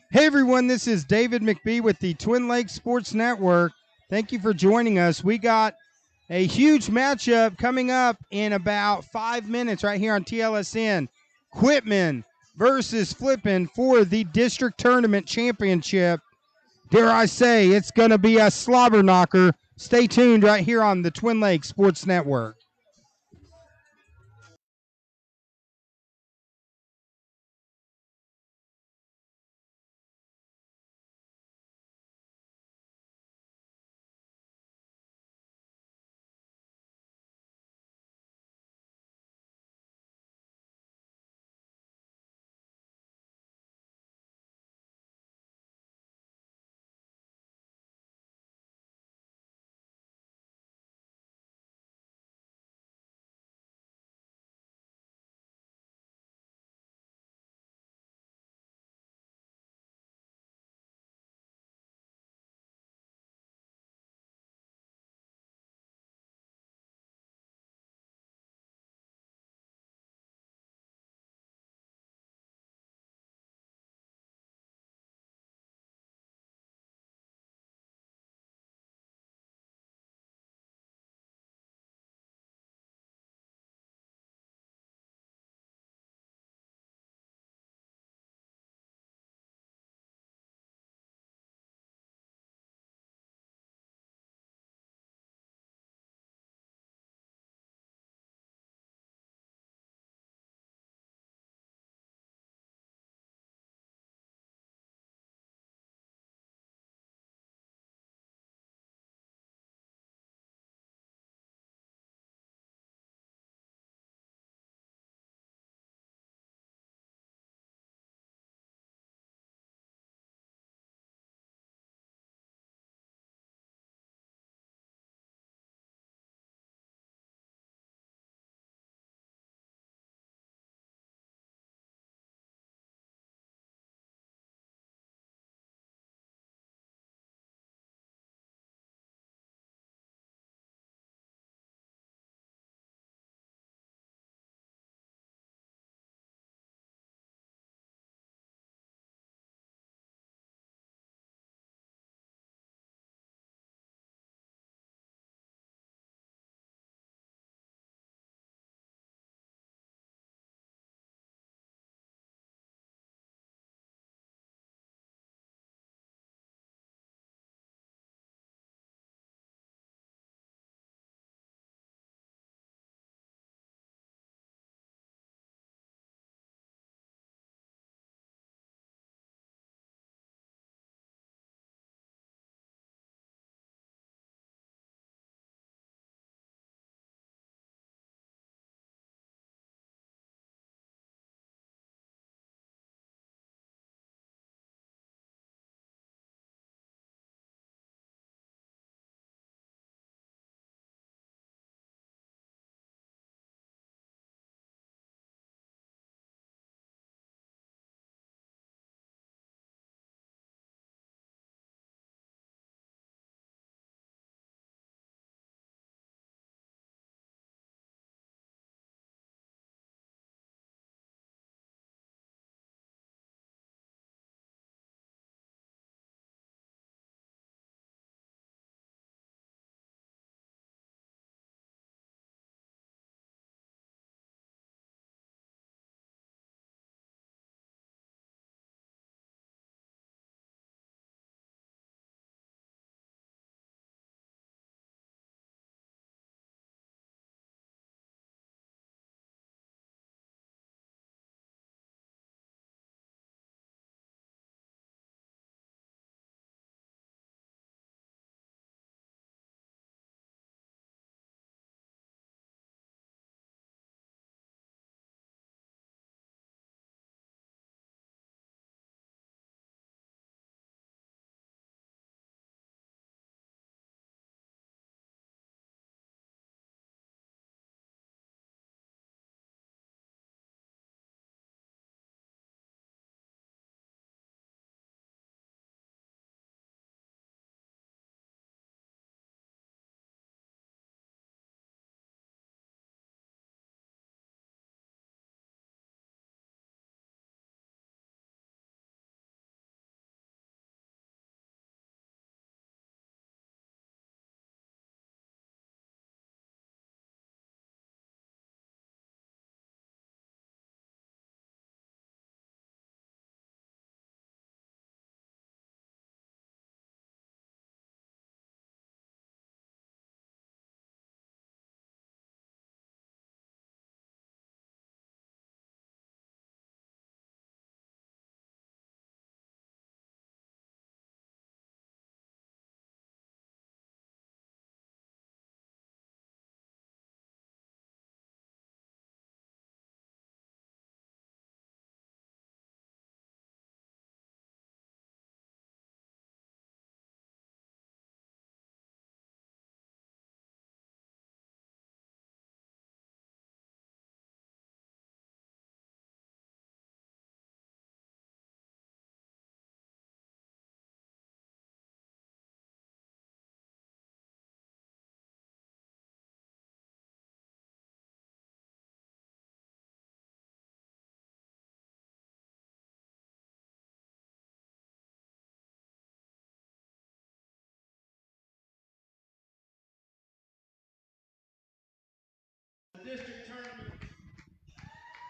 Hey everyone, this is David McBee with the Twin Lakes Sports Network. Thank you for joining us. We got a huge matchup coming up in about 5 minutes right here on TLSN. Quitman versus Flippin for the district tournament championship. Dare I say, it's going to be a slobber knocker. Stay tuned right here on the Twin Lakes Sports Network.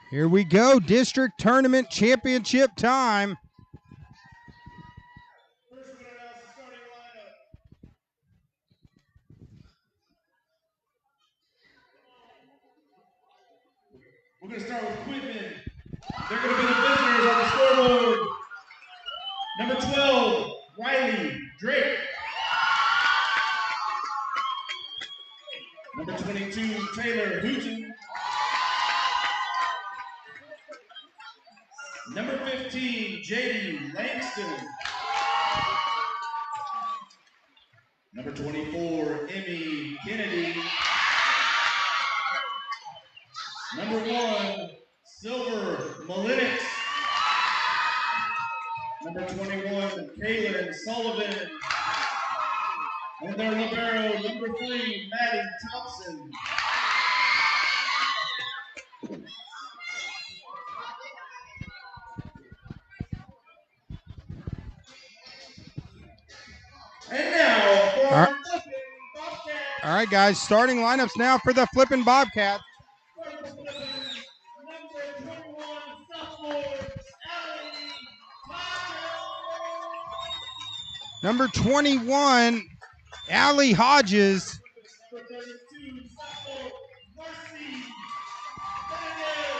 Here we go, district tournament championship time. We're going to start with Quitman. They're going to be the visitors on the scoreboard. Number 12, Riley Drake. Number 22, Taylor Hooten. Number 15, JD Langston. Number 24, Emmy Kennedy. Number 1, Silver Malinix. Number 21, Kaylin Sullivan. And their libero, number 3, Maddie Thompson. And now for our Flippin Bobcats. All right, guys, starting lineups now for the Flippin Bobcats. Number 21, Allie Hodges.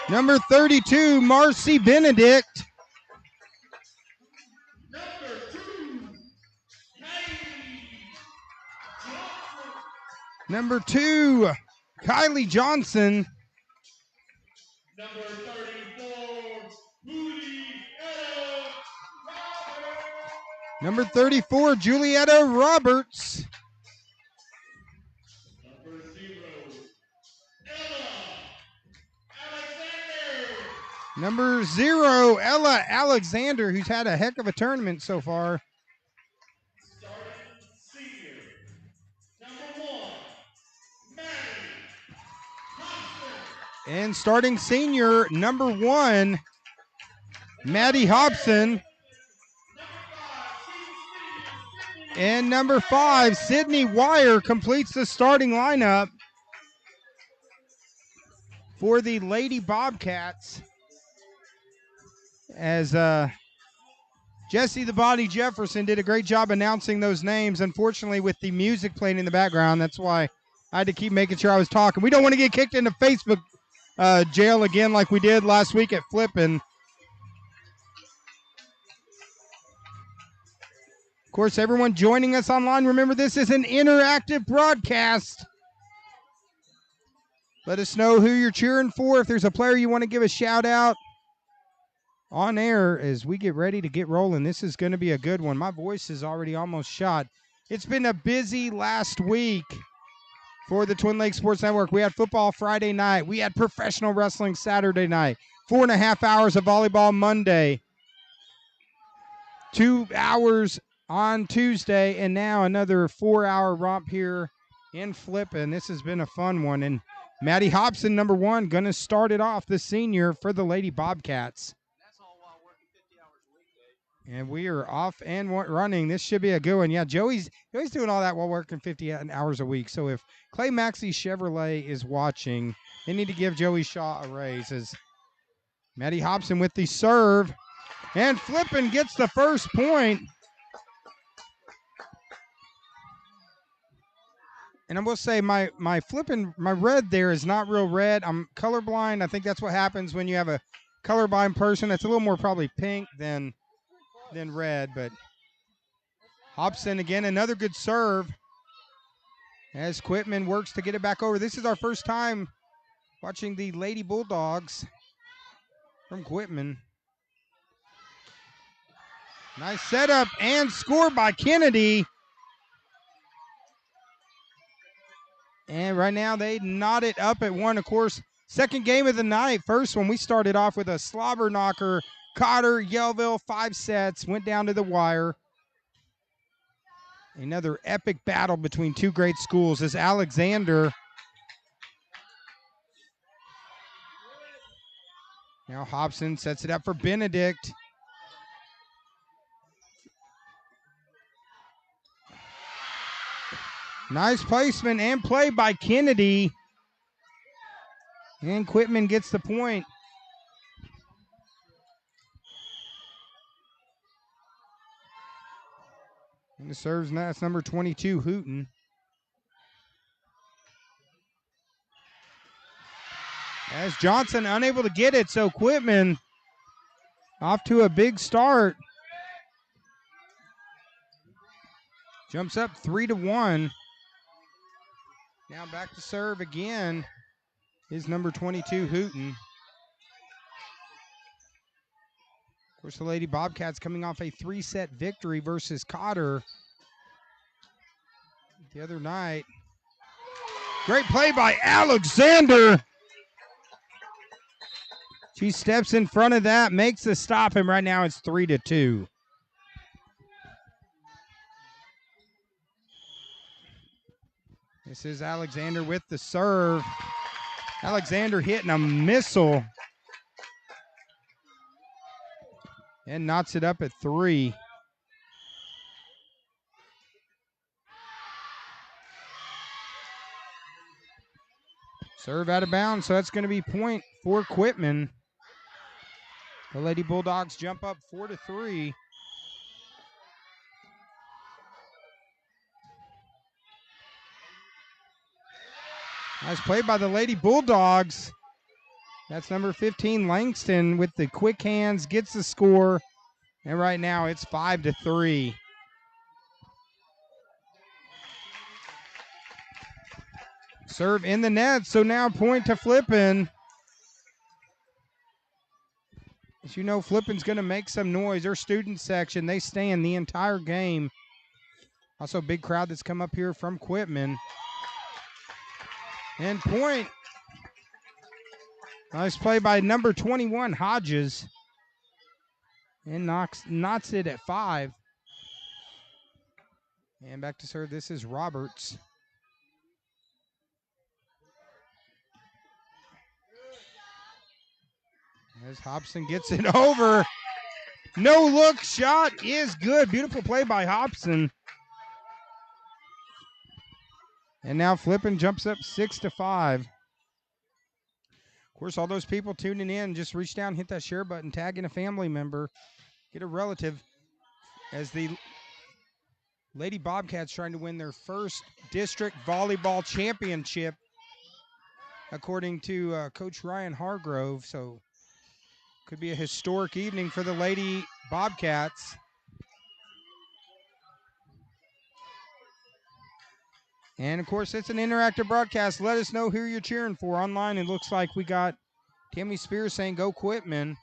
Number 32, Marcy Benedict. Number 2, Kylie Johnson. Number 34, Julietta Roberts. Number 34, Julietta Roberts. Number 0, Ella Alexander. Number 0, Ella Alexander, who's had a heck of a tournament so far. Starting senior, number 1, Maddie Hobson. And starting senior, number 1, Maddie Hobson. And number 5, Sydney Wire completes the starting lineup for the Lady Bobcats. As Jesse the Body Jefferson did a great job announcing those names. Unfortunately, with the music playing in the background, that's why I had to keep making sure I was talking. We don't want to get kicked into Facebook jail again like we did last week at Flippin. Of course, everyone joining us online, remember this is an interactive broadcast. Let us know who you're cheering for. If there's a player you want to give a shout out on air as we get ready to get rolling. This is going to be a good one. My voice is already almost shot. It's been a busy last week for the Twin Lakes Sports Network. We had football Friday night. We had professional wrestling Saturday night. 4.5 hours of volleyball Monday. 2 hours on Tuesday, and now another 4-hour romp here in Flippin. This has been a fun one. And Maddie Hobson, number 1, going to start it off, the senior for the Lady Bobcats. That's all while working 50 hours a week, Dave. And we are off and running. This should be a good one. Yeah, Joey's doing all that while working 50 hours a week. So if Clay Maxey Chevrolet is watching, they need to give Joey Shaw a raise. As Maddie Hobson with the serve. And Flippin gets the first point. And I will say my red there is not real red. I'm colorblind. I think that's what happens when you have a colorblind person. It's a little more probably pink than red. But Hobson again, another good serve as Quitman works to get it back over. This is our first time watching the Lady Bulldogs from Quitman. Nice setup and score by Kennedy. And right now they knot it up at 1. Of course, second game of the night. First one, we started off with a slobber knocker. Cotter, Yellville, 5 sets, went down to the wire. Another epic battle between two great schools as Alexander. Now Hobson sets it up for Benedict. Nice placement and play by Kennedy. And Quitman gets the point. And the serves, that's number 22, Hooten. As Johnson unable to get it, so Quitman off to a big start. Jumps up 3-1. Now back to serve again is number 22, Hooten. Of course, the Lady Bobcats coming off a 3-set victory versus Cotter the other night. Great play by Alexander. She steps in front of that, makes the stop, and right now it's 3-2. This is Alexander with the serve. Alexander hitting a missile and knots it up at 3. Serve out of bounds, so that's going to be point for Quitman. The Lady Bulldogs jump up 4-3. Nice play by the Lady Bulldogs. That's number 15, Langston, with the quick hands, gets the score, and right now it's 5-3. Serve in the net, so now point to Flippin. As you know, Flippin's going to make some noise. Their student section, they stand the entire game. Also, big crowd that's come up here from Quitman. And point. Nice play by number 21, Hodges. And knots it at 5. And back to serve, this is Roberts. As Hobson gets it over. No look shot is good. Beautiful play by Hobson. And now Flippin jumps up 6-5. Of course, all those people tuning in, just reach down, hit that share button, tag in a family member, get a relative, as the Lady Bobcats trying to win their first district volleyball championship, according to Coach Ryan Hargrove. So could be a historic evening for the Lady Bobcats. And, of course, it's an interactive broadcast. Let us know who you're cheering for online. It looks like we got Tammy Spears saying, go Quitman.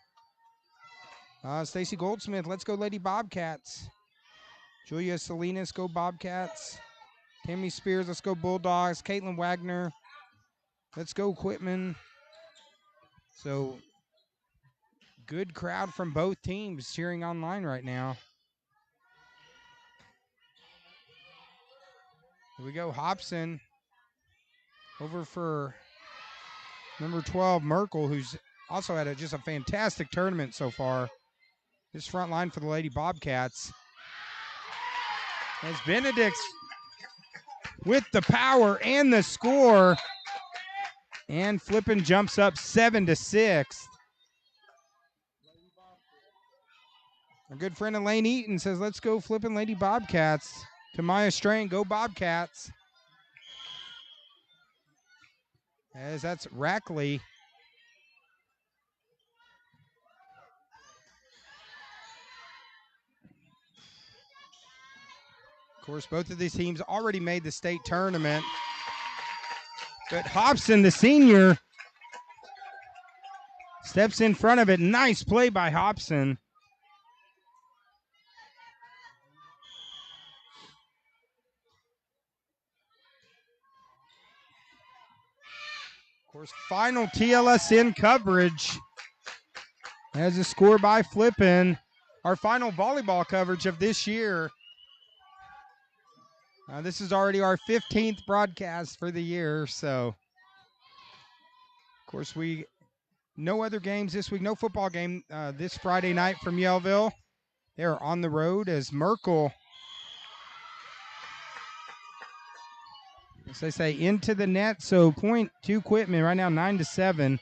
Stacy Goldsmith, let's go Lady Bobcats. Julia Salinas, go Bobcats. Tammy Spears, let's go Bulldogs. Caitlin Wagner, let's go Quitman. So, good crowd from both teams cheering online right now. Here we go, Hobson over for number 12, Merkel, who's also had just a fantastic tournament so far. This front line for the Lady Bobcats. As Benedict's with the power and the score. And Flippin jumps up 7-6. Our good friend Elaine Eaton says, let's go Flippin Lady Bobcats. To Maya Strain, go Bobcats. As that's Rackley. Of course, both of these teams already made the state tournament. But Hobson, the senior, steps in front of it. Nice play by Hobson. Of course, final TLSN coverage as a score by Flippin. Our final volleyball coverage of this year. This is already our 15th broadcast for the year, so of course no other games this week, no football game this Friday night from Yellville. They're on the road as Merkel, as they say, into the net, so point to Quitman right now, 9-7. Of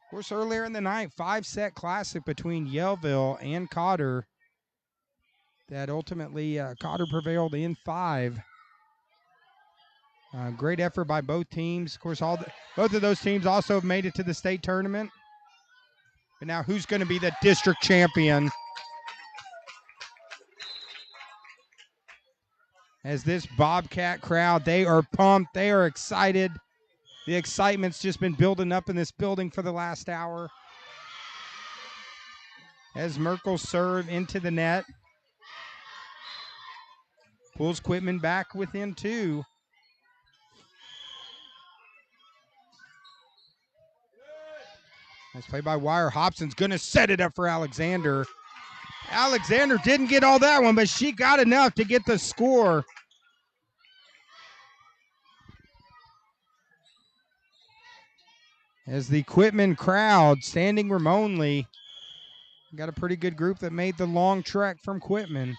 course, earlier in the night, 5-set classic between Yellville and Cotter. that ultimately Cotter prevailed in 5. Great effort by both teams. Of course, both of those teams also have made it to the state tournament. But now who's going to be the district champion? As this Bobcat crowd, they are pumped. They are excited. The excitement's just been building up in this building for the last hour. As Merkel serve into the net. Pulls Quitman back within 2. Nice play by Wire. Hobson's going to set it up for Alexander. Alexander didn't get all that one, but she got enough to get the score. As the Quitman crowd standing room only. Got a pretty good group that made the long trek from Quitman.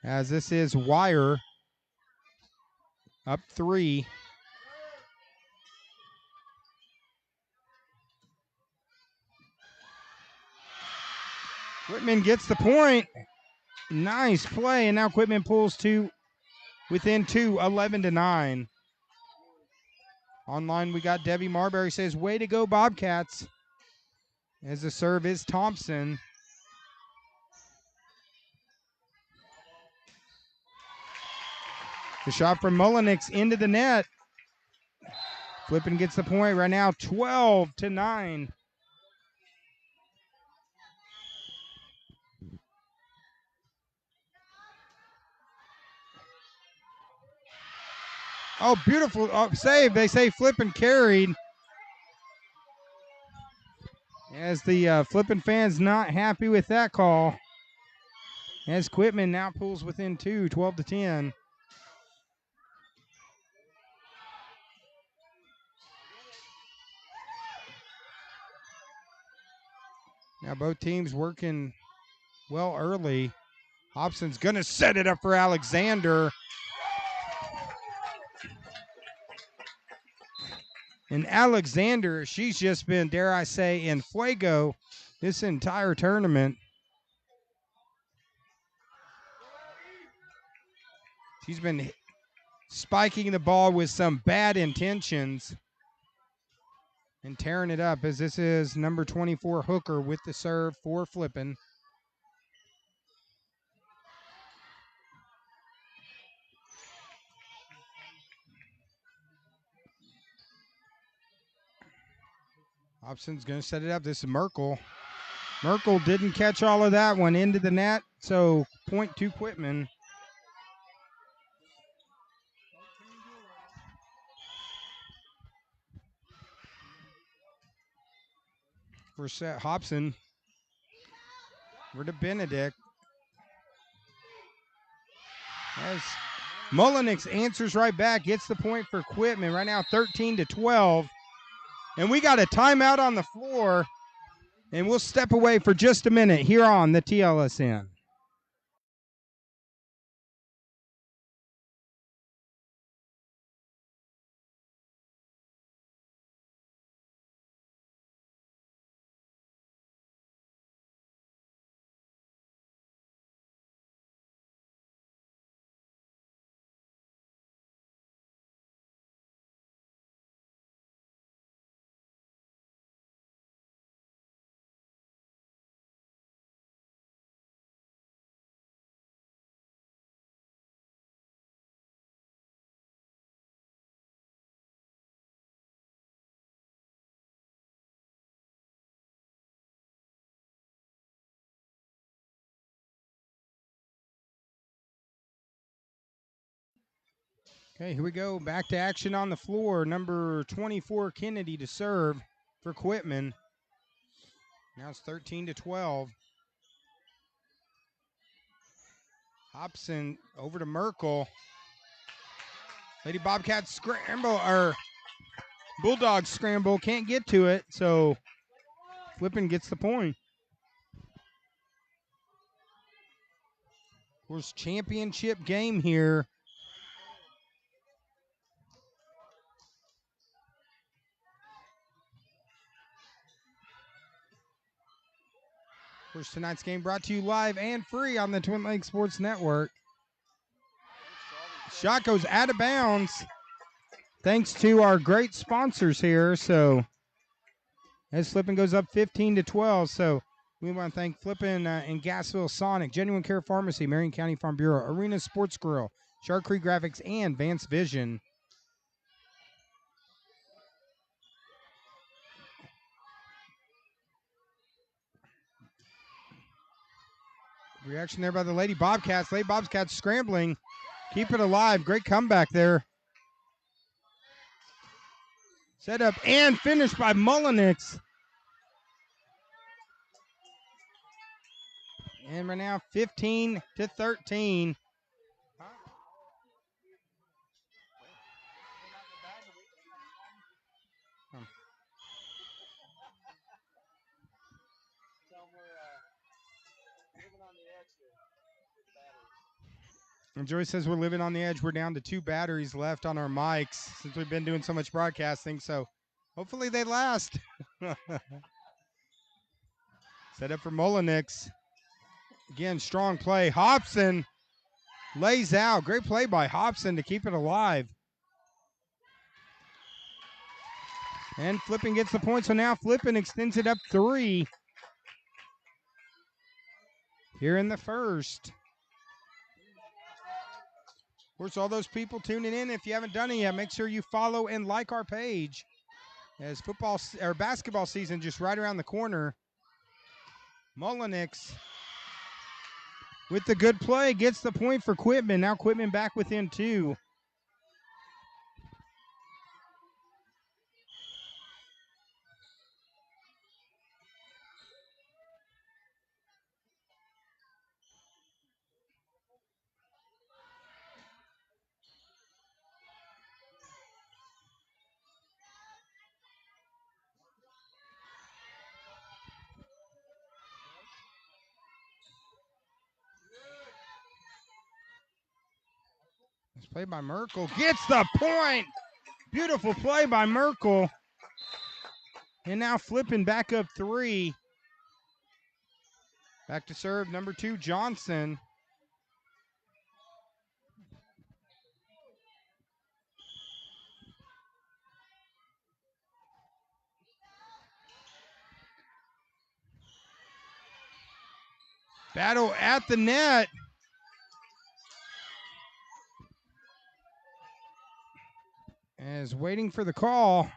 As this is Wire up 3. Quitman gets the point. Nice play, and now Quitman pulls within 2, 11-9. Online, we got Debbie Marbury says, way to go, Bobcats. As the serve is Thompson. The shot from Mullenix into the net. Flippin gets the point right now, 12-9. Oh, beautiful save. They say Flippin carried. As the Flippin fans not happy with that call. As Quitman now pulls within 2, 12-10. Now both teams working well early. Hobson's going to set it up for Alexander. And Alexander, she's just been, dare I say, in fuego this entire tournament. She's been spiking the ball with some bad intentions and tearing it up, as this is number 24 Hooker with the serve for Flippin. Hobson's going to set it up. This is Merkel. Merkel didn't catch all of that one into the net, so point to Quitman. For set Hobson. We're to Benedict. As Mullenix answers right back, gets the point for Quitman. Right now 13-12. And we got a timeout on the floor. And we'll step away for just a minute here on the TLSN. Okay, here we go. Back to action on the floor. Number 24, Kennedy to serve for Quitman. Now it's 13-12. Hobson over to Merkel. Lady Bobcats scramble, or Bulldogs scramble. Can't get to it, so Flippin gets the point. Of course, championship game here. course, tonight's game brought to you live and free on the Twin Lakes Sports Network. Shot goes out of bounds thanks to our great sponsors here. So as Flippin goes up 15-12. So we want to thank Flippin and Gassville Sonic, Genuine Care Pharmacy, Marion County Farm Bureau, Arena Sports Grill, Shark Creek Graphics, and Advanced Vision. Reaction there by the Lady Bobcats. Lady Bobcats scrambling. Keep it alive. Great comeback there. Set up and finished by Mullenix. And we're now 15-13. And Joyce says we're living on the edge. We're down to 2 batteries left on our mics since we've been doing so much broadcasting. So hopefully they last. Set up for Mullenix. Again, strong play. Hobson lays out. Great play by Hobson to keep it alive. And Flippin gets the point. So now Flippin extends it up 3 here in the first. Of course, all those people tuning in, if you haven't done it yet, make sure you follow and like our page as football or basketball season just right around the corner. Mullenix with the good play gets the point for Quitman. Now Quitman back within 2. This play by Merkel gets the point. Beautiful play by Merkel. And now Flippin back up 3. Back to serve number 2, Johnson. Battle at the net. As waiting for the call.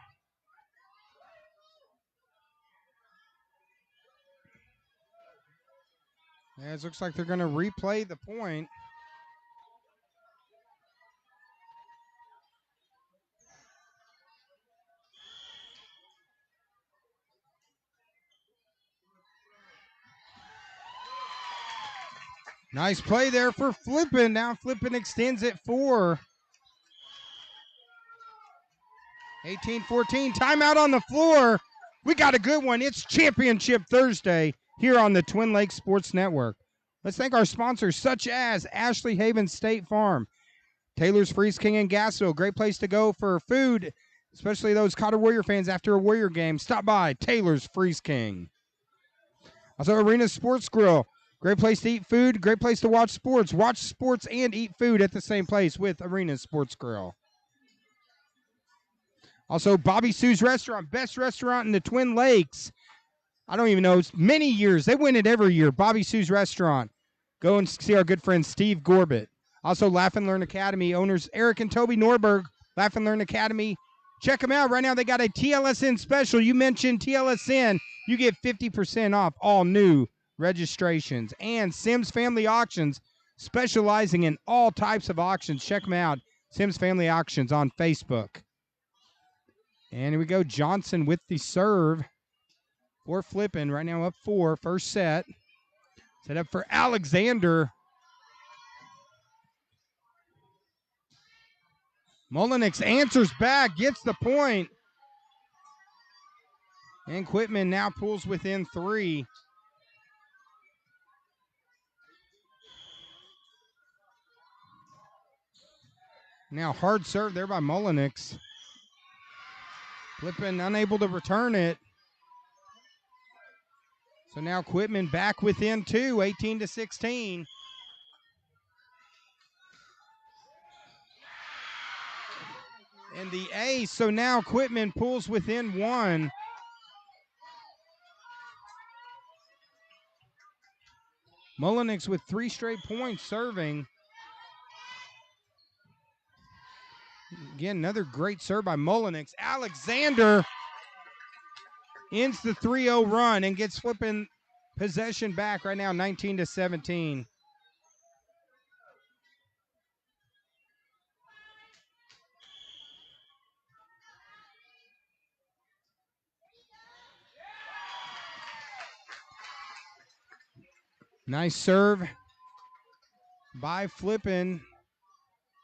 As looks like they're going to replay the point. Nice play there for Flippin. Now Flippin extends it 4. 18-14. Timeout on the floor. We got a good one. It's Championship Thursday here on the Twin Lakes Sports Network. Let's thank our sponsors such as Ashley Haven State Farm, Taylor's Freeze King in Gassville. Great place to go for food, especially those Cotter Warrior fans after a Warrior game. Stop by Taylor's Freeze King. Also, Arena Sports Grill. Great place to eat food, great place to watch sports. Watch sports and eat food at the same place with Arena Sports Grill. Also, Bobby Sue's Restaurant, best restaurant in the Twin Lakes. I don't even know, it's many years. They win it every year, Bobby Sue's Restaurant. Go and see our good friend Steve Gorbett. Also, Laugh and Learn Academy owners Eric and Toby Norberg, Laugh and Learn Academy. Check them out right now. They got a TLSN special. You mentioned TLSN, you get 50% off all new registrations. And Sims Family Auctions, specializing in all types of auctions. Check them out, Sims Family Auctions on Facebook. And here we go, Johnson with the serve for Flippin. Right now up 4, first set. Set up for Alexander. Mullenix answers back, gets the point. And Quitman now pulls within 3. Now hard serve there by Mullenix. Flippin unable to return it. So now Quitman back within 2, 18-16. And the ace, so now Quitman pulls within 1. Mullenix with 3 straight points serving. Again, another great serve by Mullenix. Alexander ends the 3-0 run and gets Flippin possession back right now, 19-17. Nice serve by Flippin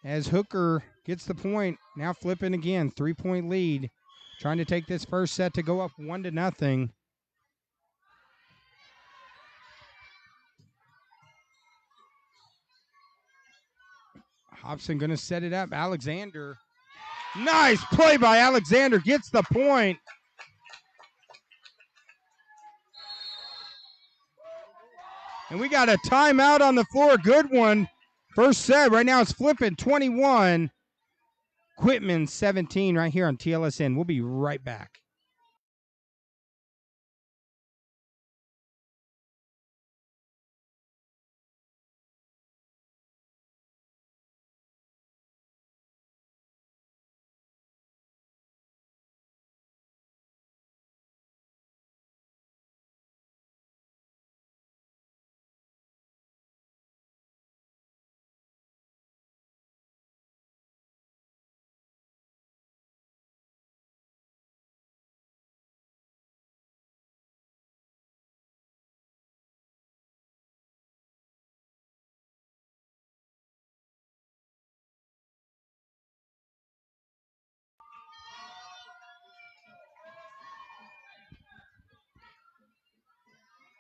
as Hooker gets the point. Now Flippin again, 3-point lead. Trying to take this first set to go up 1-0. Hobson going to set it up. Alexander. Nice play by Alexander. Gets the point. And we got a timeout on the floor. Good one. First set. Right now it's Flippin 21. Quitman 17 right here on TLSN. We'll be right back.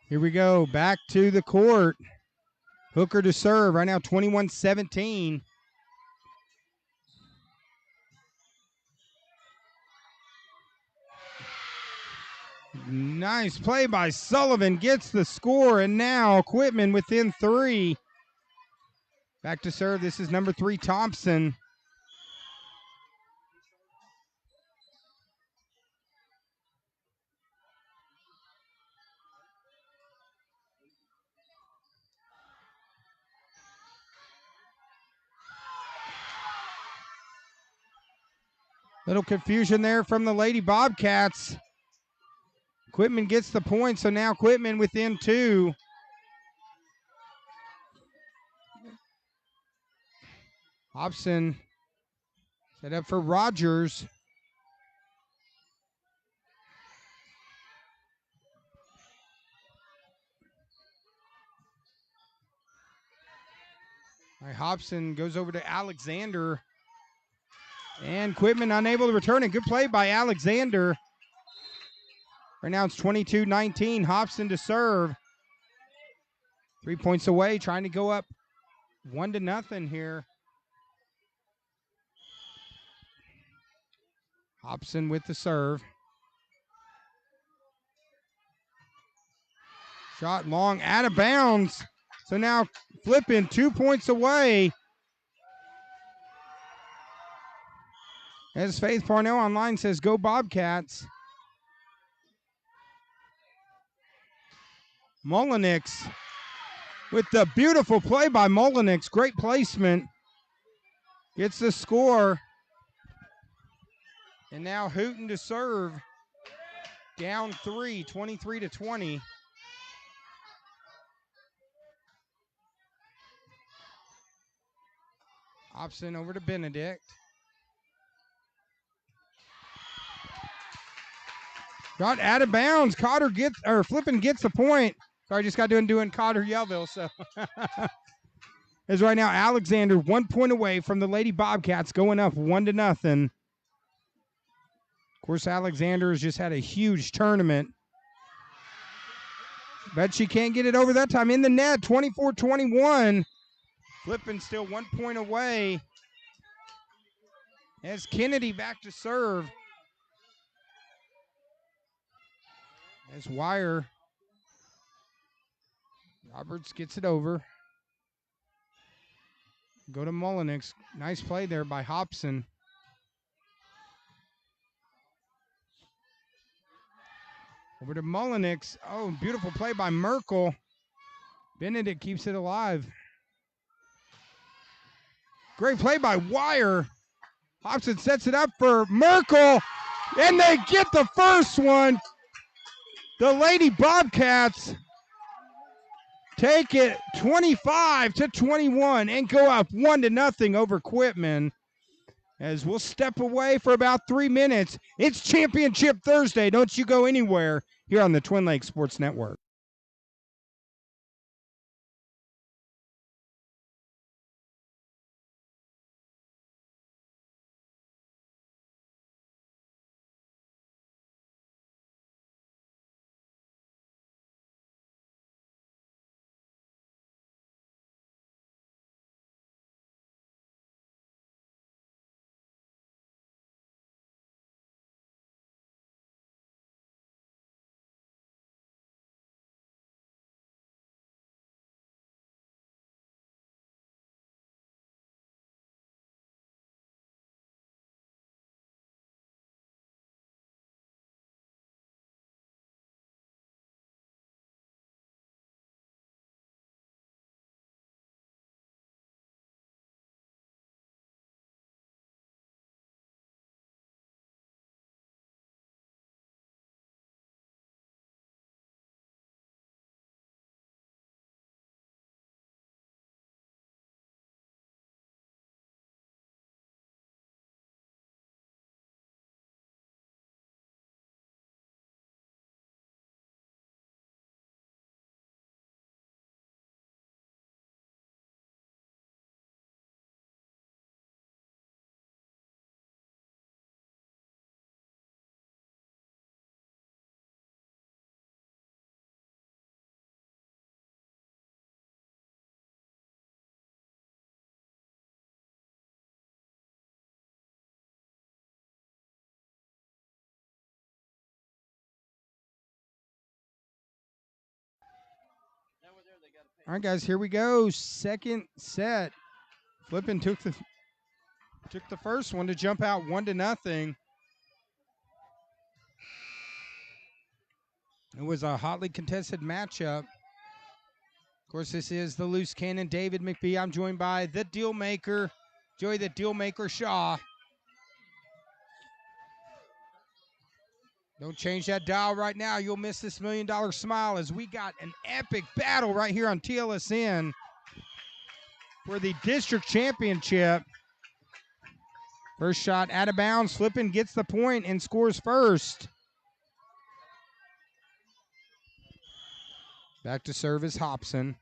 Here we go. Back to the court. Hooker to serve. Right now 21-17. Nice play by Sullivan. Gets the score. And now Quitman within 3. Back to serve. This is number 3, Thompson. Little confusion there from the Lady Bobcats. Quitman gets the point, so now Quitman within 2. Hobson set up for Rogers. All right, Hobson goes over to Alexander. And Quitman unable to return it. Good play by Alexander. Right now it's 22-19. Hobson to serve. 3 points away, trying to go up 1-0 here. Hobson with the serve. Shot long, out of bounds. So now Flippin 2 points away. As Faith Parnell online says, go Bobcats. Mullenix with the beautiful play by Mullenix. Great placement. Gets the score. And now Hooten to serve. Down 3, 23-20. Hobson over to Benedict. Got out of bounds. Flippin gets the point. Sorry, just got done doing Cotter Yellville. So as right now, Alexander 1 point away from the Lady Bobcats, going up 1-0. Of course, Alexander has just had a huge tournament. Bet she can't get it over that time. In the net, 24-21. Flippin still 1 point away. As Kennedy back to serve. As Wire Roberts gets it over. Go to Mullenix. Nice play there by Hobson. Over to Mullenix. Oh, beautiful play by Merkel. Benedict keeps it alive. Great play by Wire. Hobson sets it up for Merkel, and they get the first one. The Lady Bobcats take it 25-21 and go up 1-0 over Quitman. As we'll step away for about 3 minutes. It's Championship Thursday. Don't you go anywhere here on the Twin Lakes Sports Network. All right, guys, here we go. Second set. Flippin took the first one to jump out 1-0. It was a hotly contested matchup. Of course, this is the loose cannon, David McBee. I'm joined by the deal maker, Joey the deal maker Shaw. Don't change that dial right now. You'll miss this $1 million smile as we got an epic battle right here on TLSN for the district championship. First shot out of bounds. Flippin gets the point and scores first. Back to serve is Hobson.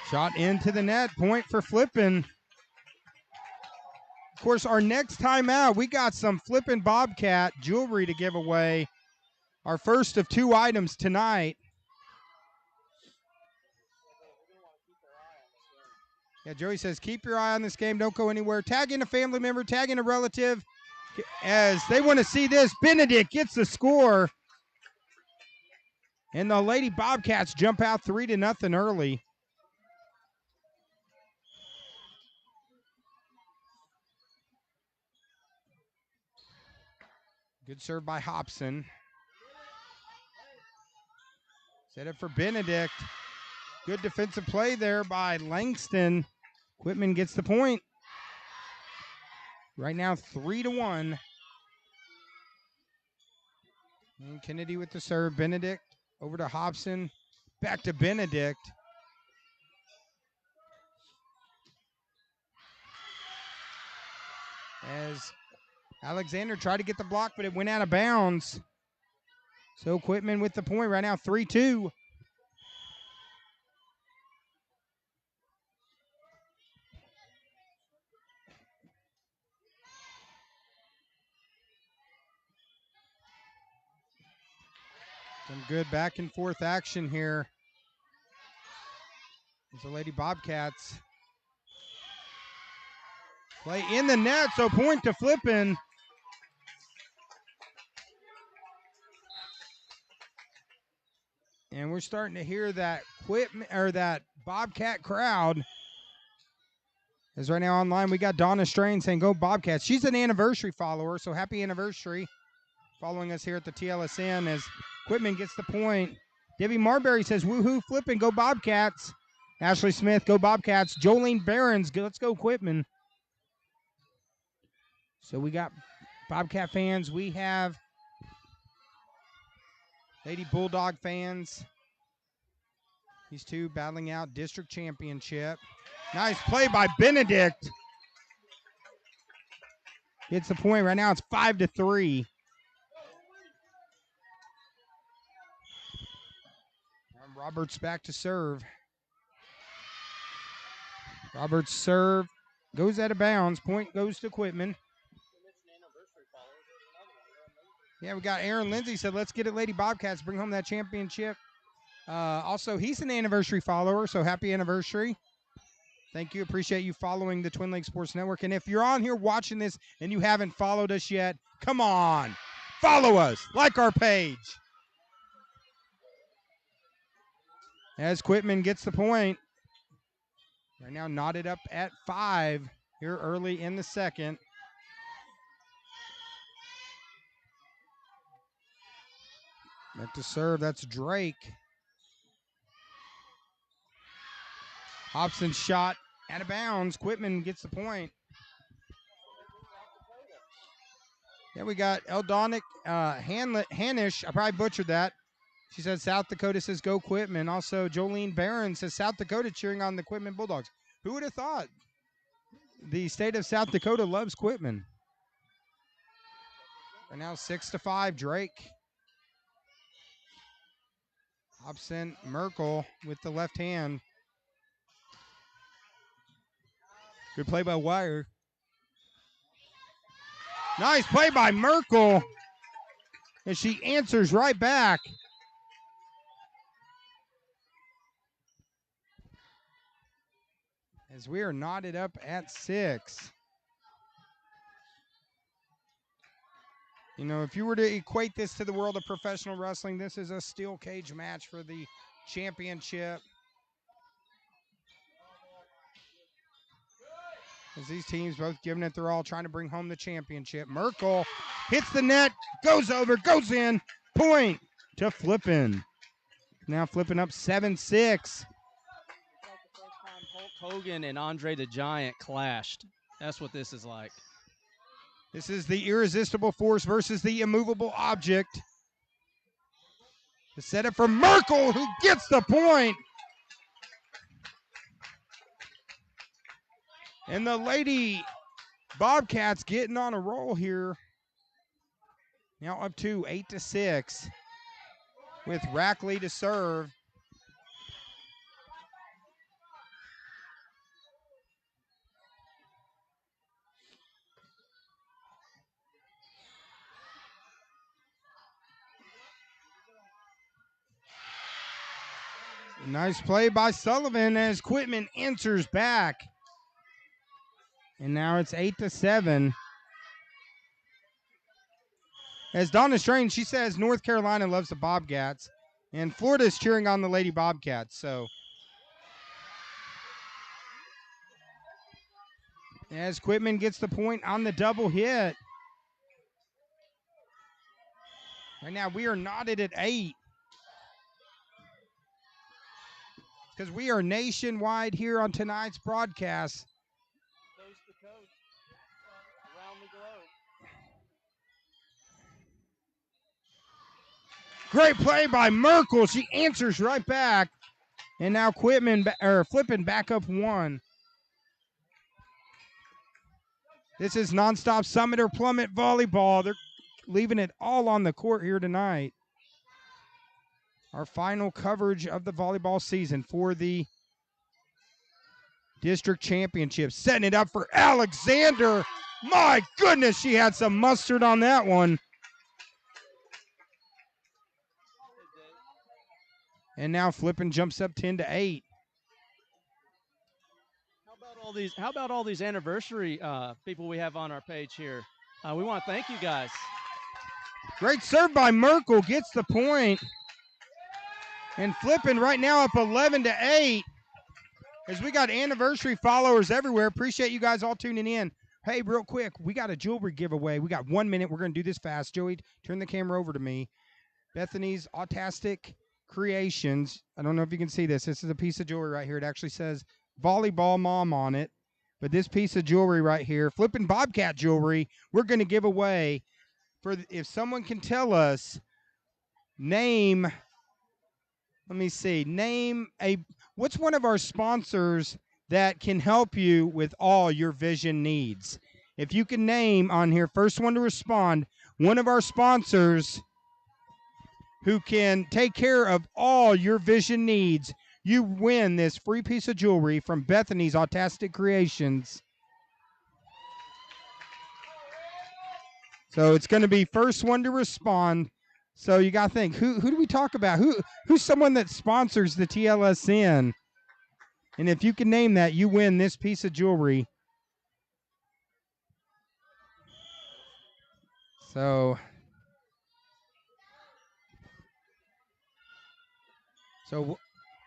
Shot into the net. Point for Flippin. Of course, our next time out, we got some Flippin Bobcat jewelry to give away. Our first of 2 items tonight. Yeah, Joey says, keep your eye on this game. Don't go anywhere. Tag in a family member. Tag in a relative. As they want to see this, Benedict gets the score. And the Lady Bobcats jump out 3-0 early. Good serve by Hobson. Set up for Benedict. Good defensive play there by Langston. Quitman gets the point. Right now, 3-1. And Kennedy with the serve. Benedict over to Hobson. Back to Benedict. As Alexander tried to get the block, but it went out of bounds. So Quitman with the point right now, 3-2. Some good back and forth action here. It's the Lady Bobcats. Play in the net, so point to Flippin. And we're starting to hear that that Bobcat crowd. As right now online, we got Donna Strain saying, go Bobcats. She's an anniversary follower, so happy anniversary following us here at the TLSN as Quitman gets the point. Debbie Marbury says, woohoo, Flippin, go Bobcats. Ashley Smith, go Bobcats. Jolene Barons, let's go Quitman. So we got Bobcat fans. We have Lady Bulldog fans. These two battling out district championship. Nice play by Benedict. Gets the point. Right now it's 5-3. And Roberts back to serve. Roberts serve. Goes out of bounds. Point goes to Quitman. Yeah, we got Aaron Lindsay said, let's get it, Lady Bobcats. Bring home that championship. Also, he's an anniversary follower, so happy anniversary. Thank you. Appreciate you following the Twin Lakes Sports Network. And if you're on here watching this and you haven't followed us yet, come on. Follow us. Like our page. As Quitman gets the point. Right now knotted up at 5 here early in the second. Back to serve. That's Drake. Hobson shot out of bounds. Quitman gets the point. Yeah, we got Eldonic Hanish. I probably butchered that. She said South Dakota says go Quitman. Also, Jolene Barron says South Dakota cheering on the Quitman Bulldogs. Who would have thought? The state of South Dakota loves Quitman. And now 6-5, Drake. Hobson Merkel with the left hand. Good play by Wire. Nice play by Merkel. And she answers right back. As we are knotted up at 6. You know, if you were to equate this to the world of professional wrestling, this is a steel cage match for the championship. As these teams both giving it their all, trying to bring home the championship. Merkel hits the net, goes over, goes in. Point to Flippin. Now Flippin up 7-6. Hulk Hogan and Andre the Giant clashed. That's what this is like. This is the irresistible force versus the immovable object. The setup for Merkel, who gets the point. And the Lady Bobcats getting on a roll here. Now up to 8-6 with Rackley to serve. Nice play by Sullivan as Quitman answers back. And now it's 8-7. As Donna Strange, she says North Carolina loves the Bobcats. And Florida's cheering on the Lady Bobcats. So as Quitman gets the point on the double hit. Right now we are knotted at 8. Because we are nationwide here on tonight's broadcast. Coast to coast, around the globe. Great play by Merkel. She answers right back. And now Flippin back up 1. This is nonstop Summit or Plummet volleyball. They're leaving it all on the court here tonight. Our final coverage of the volleyball season for the district championship. Setting it up for Alexander. My goodness, she had some mustard on that one. And now Flippin jumps up 10-8. How about all these anniversary people we have on our page here? We want to thank you guys. Great serve by Merkel, gets the point. And Flippin right now up 11-8. As we got anniversary followers everywhere. Appreciate you guys all tuning in. Hey, real quick, we got a jewelry giveaway. We got 1 minute. We're going to do this fast. Joey, turn the camera over to me. Bethany's Autastic Creations. I don't know if you can see this. This is a piece of jewelry right here. It actually says Volleyball Mom on it. But this piece of jewelry right here, Flippin' Bobcat jewelry, we're going to give away for if someone can tell us, name what's one of our sponsors that can help you with all your vision needs. If you can name on here, first one to respond, one of our sponsors who can take care of all your vision needs, you win this free piece of jewelry from Bethany's Autastic Creations. So it's going to be first one to respond. So you got to think, who do we talk about? Who's someone that sponsors the TLSN? And if you can name that, you win this piece of jewelry. So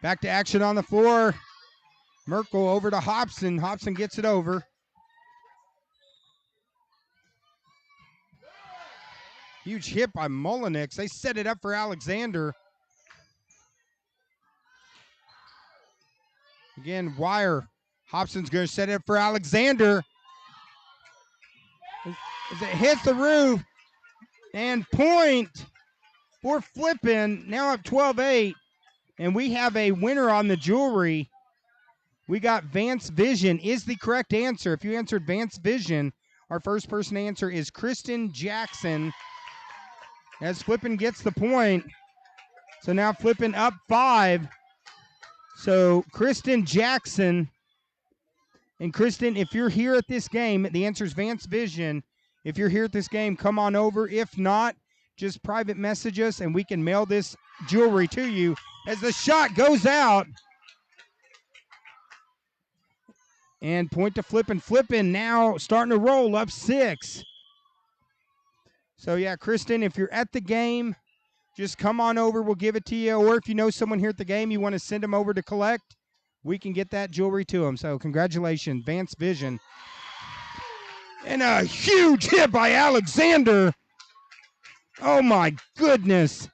back to action on the floor. Merkel over to Hobson. Hobson gets it over. Huge hit by Mullenix. They set it up for Alexander. Again, wire. Hobson's going to set it up for Alexander. As it hits the roof. And point for Flippin. Now up 12-8. And we have a winner on the jewelry. We got Vance Vision is the correct answer. If you answered Vance Vision, our first person to answer is Kristen Jackson. As Flippin gets the point. So now Flippin up 5. So Kristen Jackson. And Kristen, if you're here at this game, the answer is Vance Vision. If you're here at this game, come on over. If not, just private message us and we can mail this jewelry to you. As the shot goes out. And point to Flippin. Flippin now starting to roll up 6. So yeah, Kristen, if you're at the game, just come on over. We'll give it to you. Or if you know someone here at the game, you want to send them over to collect, we can get that jewelry to them. So congratulations, Vance Vision. And a huge hit by Alexander. Oh my goodness.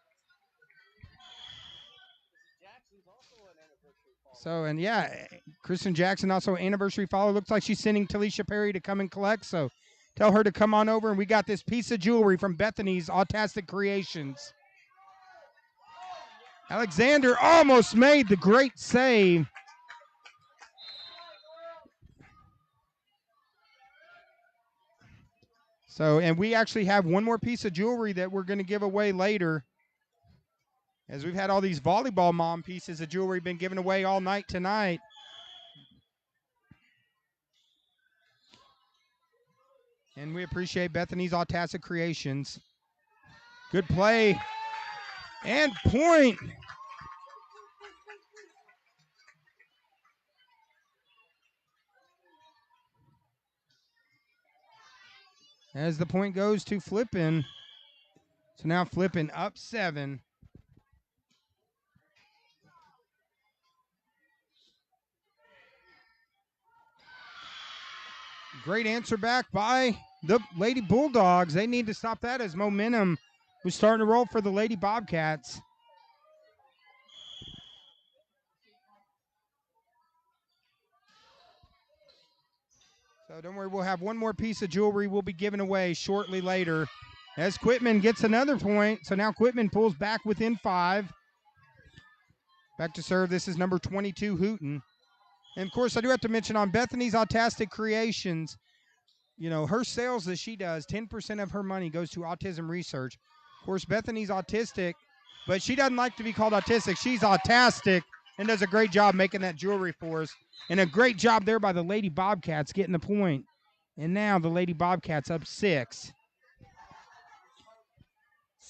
So, and yeah, Kristen Jackson also anniversary follower. Looks like she's sending Talisha Perry to come and collect. So tell her to come on over. And we got this piece of jewelry from Bethany's Autastic Creations. Alexander almost made the great save. So, and we actually have one more piece of jewelry that we're going to give away later. As we've had all these volleyball mom pieces of jewelry been given away all night tonight. And we appreciate Bethany's Autastic Creations. Good play. And point. As the point goes to Flippin. So now Flippin up 7. Great answer back by the Lady Bulldogs. They need to stop that as momentum was starting to roll for the Lady Bobcats. So don't worry, we'll have one more piece of jewelry we'll be giving away shortly later. As Quitman gets another point. So now Quitman pulls back within 5. Back to serve. This is number 22, Hooten. And, of course, I do have to mention on Bethany's Autastic Creations, you know, her sales that she does, 10% of her money goes to autism research. Of course, Bethany's autistic, but she doesn't like to be called autistic. She's autastic and does a great job making that jewelry for us. And a great job there by the Lady Bobcats getting the point. And now the Lady Bobcats up 6.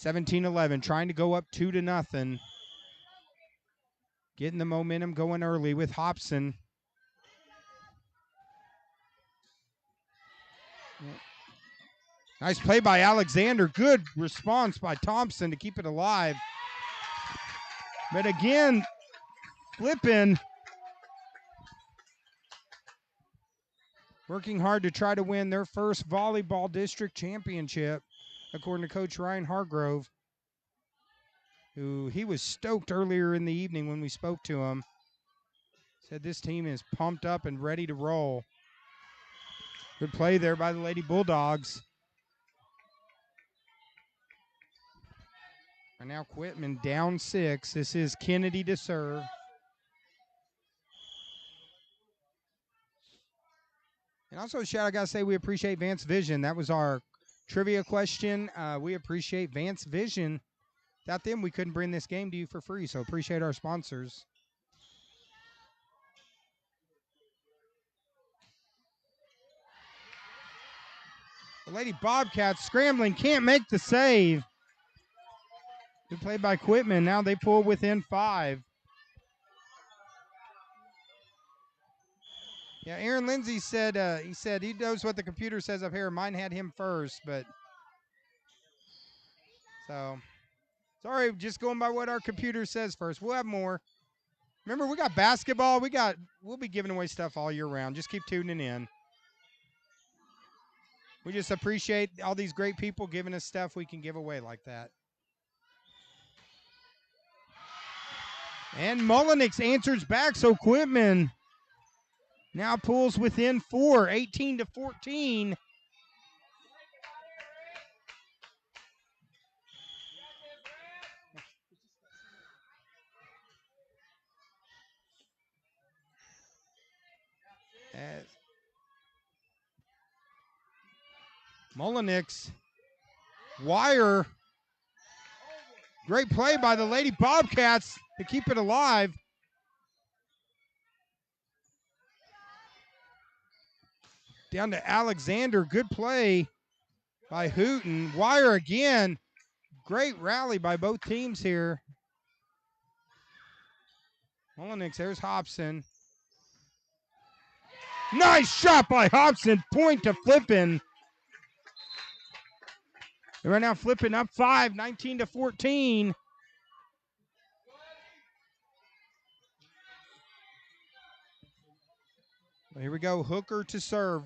17-11, trying to go up 2-0. Getting the momentum going early with Hobson. Nice play by Alexander. Good response by Thompson to keep it alive. But again, Flippin working hard to try to win their first volleyball district championship, according to Coach Ryan Hargrove, who he was stoked earlier in the evening when we spoke to him. Said this team is pumped up and ready to roll. Good play there by the Lady Bulldogs. And now Quitman down 6. This is Kennedy to serve. And also, shout out, I got to say, we appreciate Vance Vision. That was our trivia question. We appreciate Vance Vision. Without them, we couldn't bring this game to you for free, so appreciate our sponsors. The Lady Bobcats scrambling, can't make the save. Good play by Quitman. Now they pull within 5. Yeah, Aaron Lindsay said he knows what the computer says up here. Mine had him first, but so sorry, just going by what our computer says first. We'll have more. Remember, we got basketball. We'll be giving away stuff all year round. Just keep tuning in. We just appreciate all these great people giving us stuff we can give away like that. And Mullenix answers back, so Quitman now pulls within 4, 18-14. As Mullenix, wire, great play by the Lady Bobcats to keep it alive. Down to Alexander, good play by Hooten. Wire again, great rally by both teams here. Mullenix, there's Hobson. Nice shot by Hobson, point to Flippin. They're right now Flippin up 5, 19-14. Well, here we go, Hooker to serve.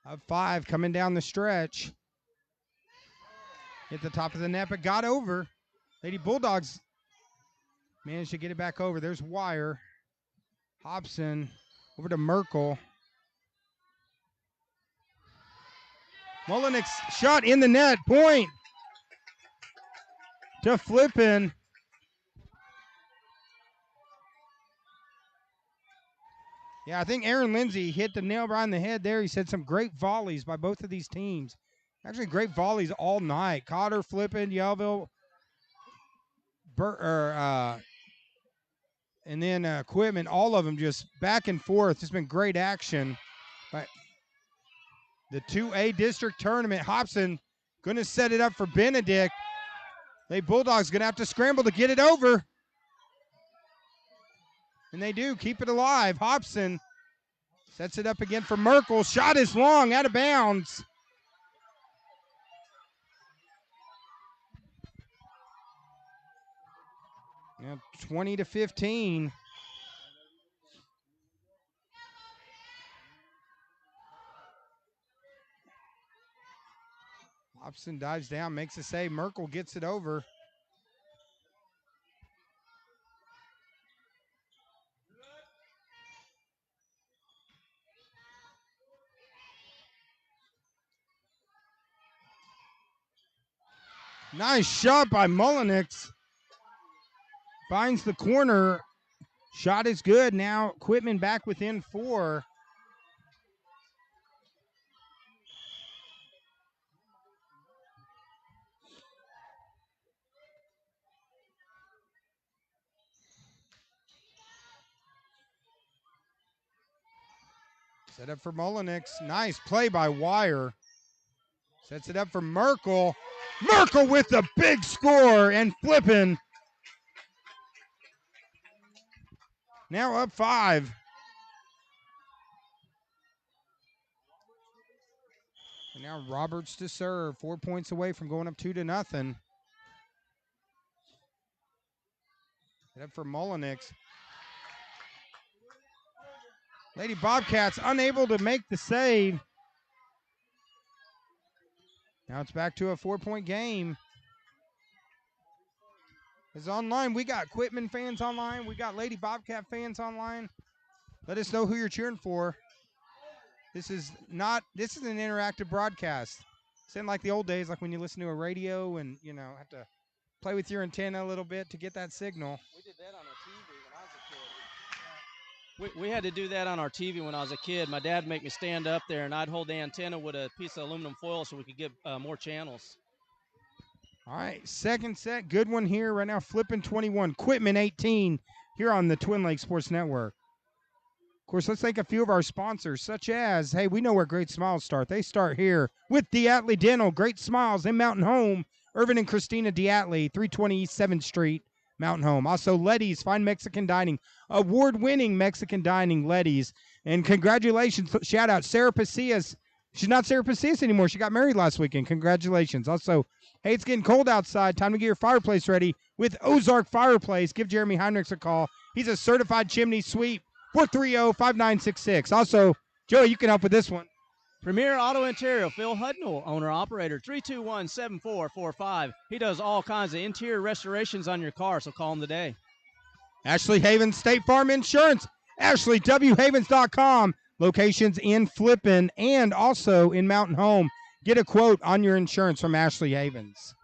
Up 5, coming down the stretch. Hit the top of the net, but got over. Lady Bulldogs managed to get it back over. There's Wire. Hobson over to Merkel. Mullenix shot in the net. Point to Flippin. Yeah, I think Aaron Lindsay hit the nail right on the head there. He said some great volleys by both of these teams. Actually, great volleys all night. Cotter, Flippin, Yellville, and then Quitman, all of them just back and forth. It's been great action. But the 2A district tournament, Hobson going to set it up for Benedict. They Bulldogs going to have to scramble to get it over. And they do, keep it alive. Hobson sets it up again for Merkel. Shot is long, out of bounds. Now 20-15. Hobson dives down, makes a save. Merkel gets it over. Nice shot by Mullenix. Finds the corner. Shot is good. Now Quitman back within 4. Set up for Mullenix. Nice play by Wire. Sets it up for Merkel. Merkel with the big score and Flippin. Now up 5. And now Roberts to serve. 4 points away from going up 2-0. Set up for Mullenix. Lady Bobcats unable to make the save. Now it's back to a 4-point game. It's online. We got Quitman fans online. We got Lady Bobcat fans online. Let us know who you're cheering for. This is an interactive broadcast. It's in like the old days, like when you listen to a radio and, you know, have to play with your antenna a little bit to get that signal. We did that on our TV when I was a kid. We had to do that on our TV when I was a kid. My dad would make me stand up there, and I'd hold the antenna with a piece of aluminum foil so we could get more channels. All right, second set. Good one here right now. Flippin 21, Quitman 18 here on the Twin Lakes Sports Network. Of course, let's thank a few of our sponsors, such as, hey, we know where Great Smiles start. They start here with Diatley Dental, Great Smiles in Mountain Home. Irvin and Christina Diatley, 320 East 7th Street, Mountain Home. Also, Letty's Fine Mexican Dining, award-winning Mexican dining, Letty's. And congratulations, shout out, Sarah Pasillas. She's not Sarah Pasillas anymore. She got married last weekend. Congratulations. Also, hey, it's getting cold outside. Time to get your fireplace ready with Ozark Fireplace. Give Jeremy Heinrichs a call. He's a certified chimney sweep. 430-5966. Also, Joey, you can help with this one. Premier Auto Interior, Phil Hudnall, owner-operator, 321-7445. He does all kinds of interior restorations on your car, so call him today. Ashley Havens State Farm Insurance, AshleyWHavens.com. Locations in Flippin and also in Mountain Home. Get a quote on your insurance from Ashley Havens.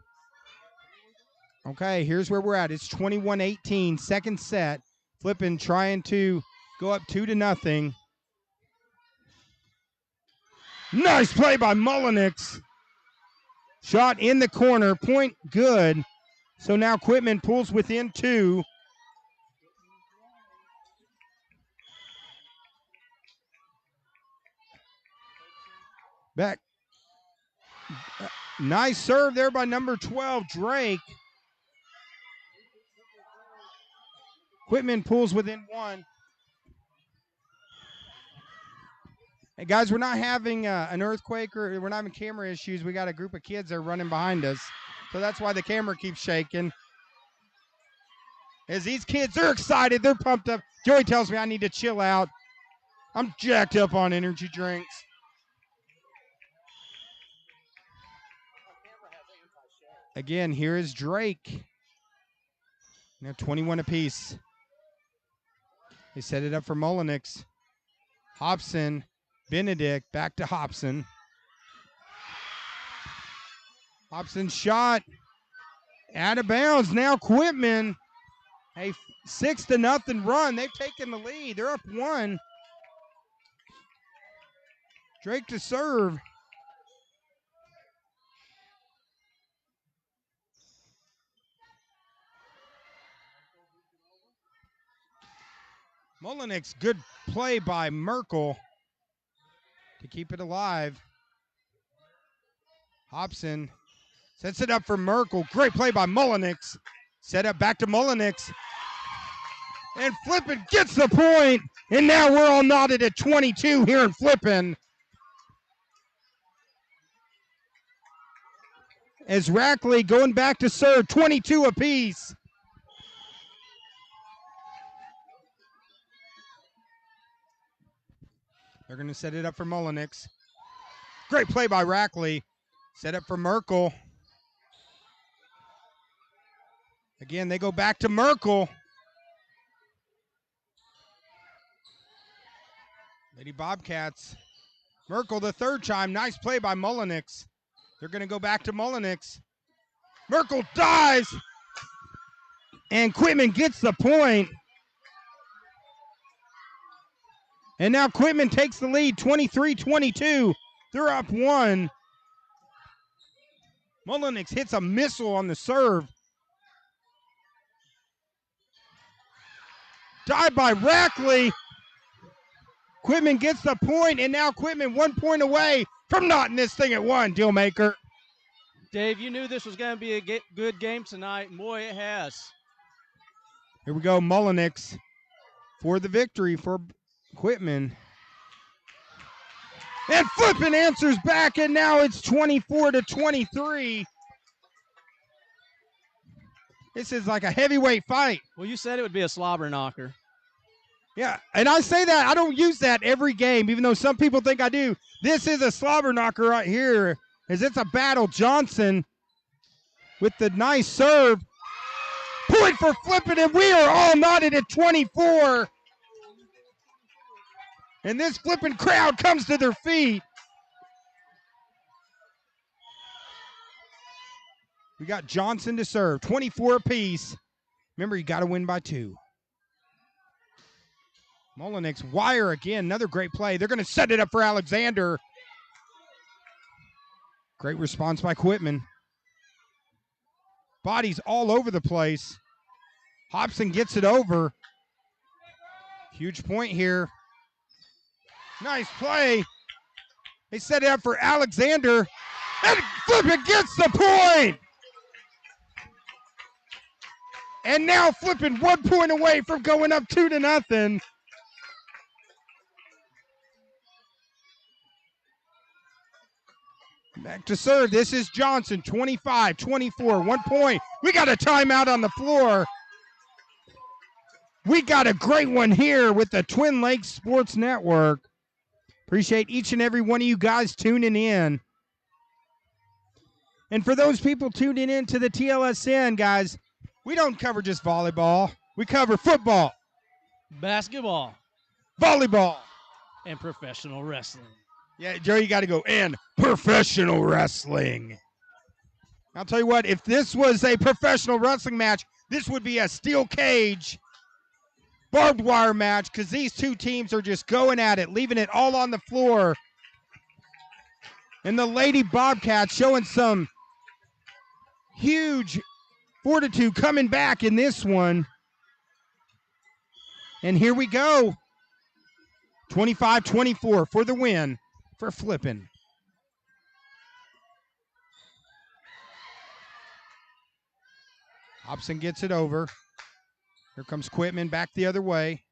Okay, here's where we're at. It's 21-18, second set. Flippin trying to go up 2-0. Nice play by Mullenix. Shot in the corner, point good. So now Quitman pulls within 2. Back. Nice serve there by number 12, Drake. Quitman pulls within 1. Hey, guys, we're not having an earthquake or we're not having camera issues. We got a group of kids that are running behind us. So that's why the camera keeps shaking. As these kids are excited, they're pumped up. Joey tells me I need to chill out. I'm jacked up on energy drinks. Again, here is Drake. Now 21 apiece. They set it up for Mullenix. Hobson, Benedict, back to Hobson. Hobson shot out of bounds. Now Quitman, a 6-0 run. They've taken the lead. They're up 1. Drake to serve. Mullenix, good play by Merkel to keep it alive. Hobson sets it up for Merkel. Great play by Mullenix. Set up back to Mullenix. And Flippin gets the point. And now we're all knotted at 22 here in Flippin. As Rackley going back to serve, 22 apiece. They're going to set it up for Mullenix. Great play by Rackley. Set up for Merkel. Again, they go back to Merkel. Lady Bobcats. Merkel the third time. Nice play by Mullenix. They're going to go back to Mullenix. Merkel dives. And Quitman gets the point. And now Quitman takes the lead, 23-22. They're up 1. Mullenix hits a missile on the serve. Dive by Rackley. Quitman gets the point, and now Quitman 1 point away from knotting this thing at 1, Dealmaker. Dave, you knew this was going to be a good game tonight, and boy, it has. Here we go, Mullenix for the victory for Quitman. And Flippin answers back, and now it's 24-23. This is like a heavyweight fight. Well, you said it would be a slobber knocker. Yeah, and I say that. I don't use that every game, even though some people think I do. This is a slobber knocker right here, as it's a battle. Johnson with the nice serve. Point for Flippin, and we are all knotted at 24. And this Flippin crowd comes to their feet. We got Johnson to serve, 24 apiece. Remember, you got to win by 2. Mullenix wire again, another great play. They're going to set it up for Alexander. Great response by Quitman. Bodies all over the place. Hobson gets it over. Huge point here. Nice play. They set it up for Alexander. And Flippin gets the point. And now Flippin 1 point away from going up 2-0. Back to serve. This is Johnson, 25-24, 1 point. We got a timeout on the floor. We got a great one here with the Twin Lakes Sports Network. Appreciate each and every one of you guys tuning in. And for those people tuning in to the TLSN, guys, we don't cover just volleyball. We cover football, Basketball volleyball. and professional wrestling. Yeah, Joe, you got to go, and professional wrestling. I'll tell you what, if this was a professional wrestling match, this would be a steel cage, barbed wire match, because these two teams are just going at it, leaving it all on the floor. And the Lady Bobcats showing some huge fortitude coming back in this one. And here we go. 25-24 for the win for Flippin. Hobson gets it over. Here comes Quitman back the other way.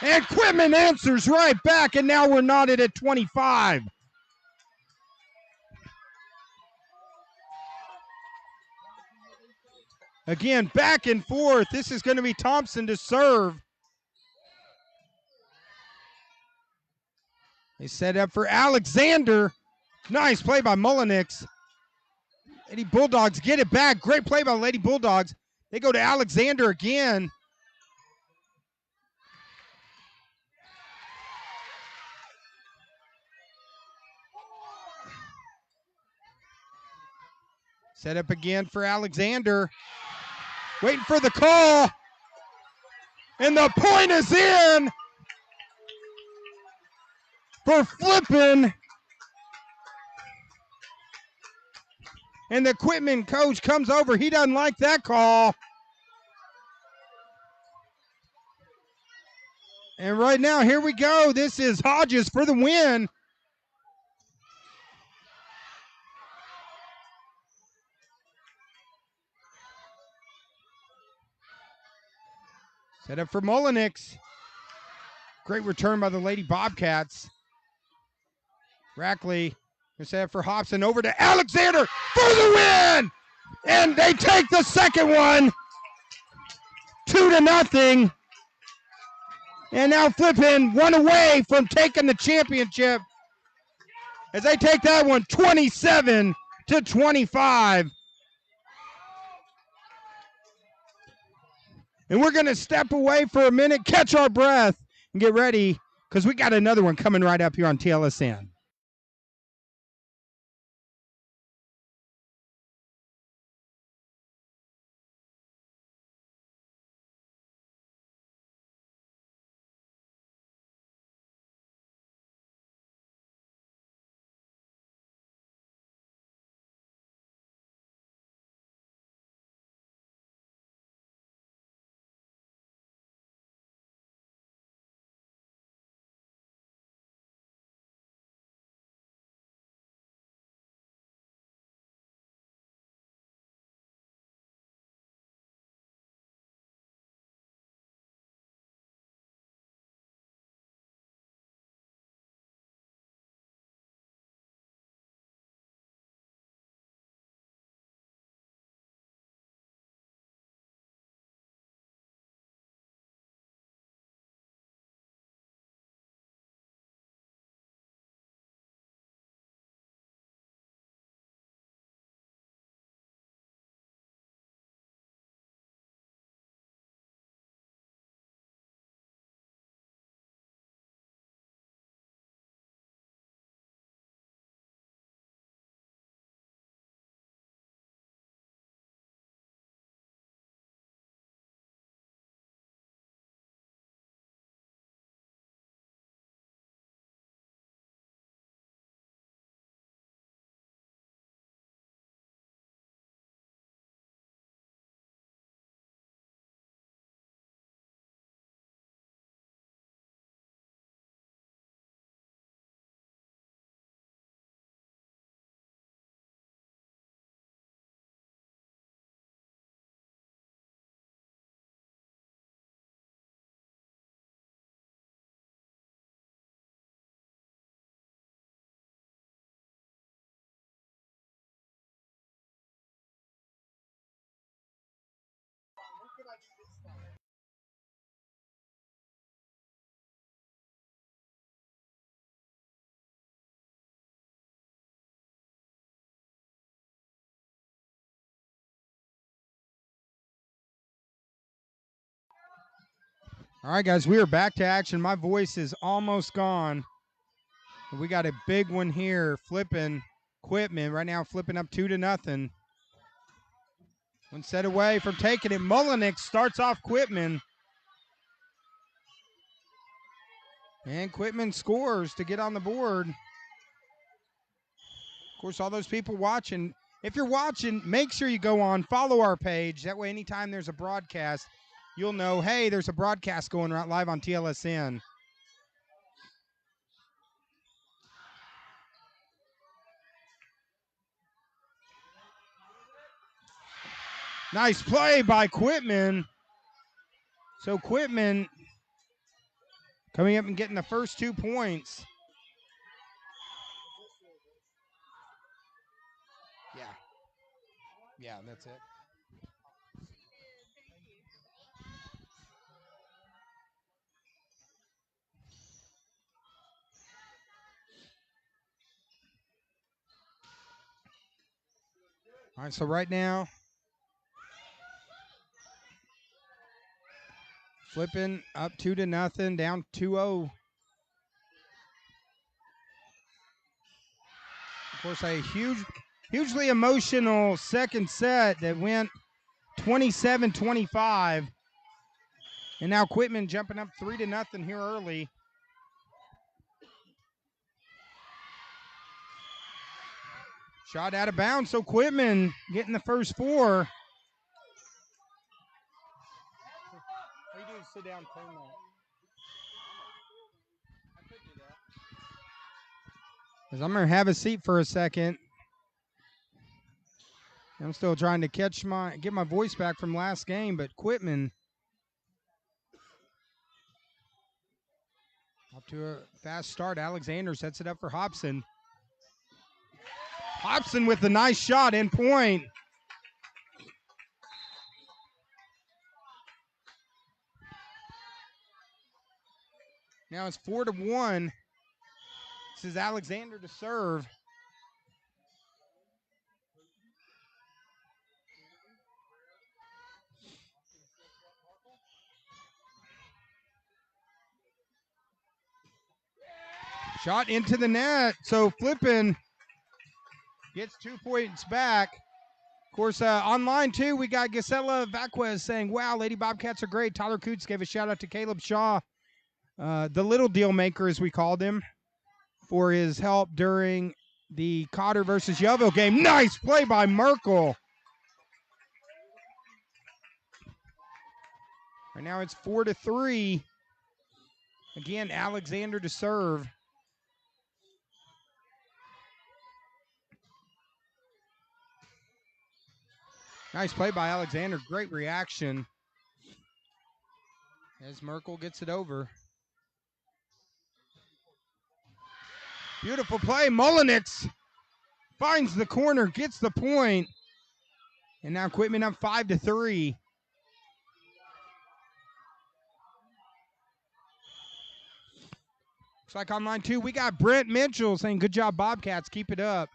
And Quitman answers right back, and now we're knotted at 25. Again, back and forth. This is going to be Thompson to serve. They set up for Alexander. Nice play by Mullenix. Lady Bulldogs get it back. Great play by Lady Bulldogs. They go to Alexander again. Set up again for Alexander. Waiting for the call. And the point is in for Flippin. And the Quitman coach comes over. He doesn't like that call. And right now, here we go. This is Hodges for the win. Set up for Mullenix. Great return by the Lady Bobcats. Rackley set up for Hobson. Over to Alexander for the win. And they take the second one. 2-0. And now Flippin 1 away from taking the championship as they take that one 27-25. And we're going to step away for a minute, catch our breath, and get ready because we got another one coming right up here on TLSN. All right, guys, we are back to action. My voice is almost gone. We got a big one here. Flippin, Quitman right now flipping up 2-0. One set away from taking it. Mullenix starts off Quitman. And Quitman scores to get on the board. Of course, all those people watching, if you're watching, make sure you go on, follow our page. That way, anytime there's a broadcast, you'll know, hey, there's a broadcast going right live on TLSN. Nice play by Quitman. So Quitman coming up and getting the first 2 points. Yeah, that's it. All right, so right now, Flippin up 2-0, down 2-0. Of course, a hugely emotional second set that went 27-25. And now Quitman jumping up 3-0 here early. Shot out of bounds, so Quitman getting the first 4. All you do is sit down and turn that. Because I'm going to have a seat for a second. I'm still trying to get my voice back from last game, but Quitman up to a fast start. Alexander sets it up for Hobson. Hobson with a nice shot in point. Now it's 4-1. This is Alexander to serve. Shot into the net. So Flippin gets 2 points back. Of course, online too, we got Gisela Vaquez saying, wow, Lady Bobcats are great. Tyler Coots gave a shout out to Caleb Shaw, the little deal maker, as we called him, for his help during the Cotter versus Yeovil game. Nice play by Merkel. Right now it's 4-3. Again, Alexander to serve. Nice play by Alexander. Great reaction as Merkel gets it over. Beautiful play. Mullenix finds the corner, gets the point. And now Quitman up 5-3. Looks like online too, we got Brent Mitchell saying, good job, Bobcats. Keep it up.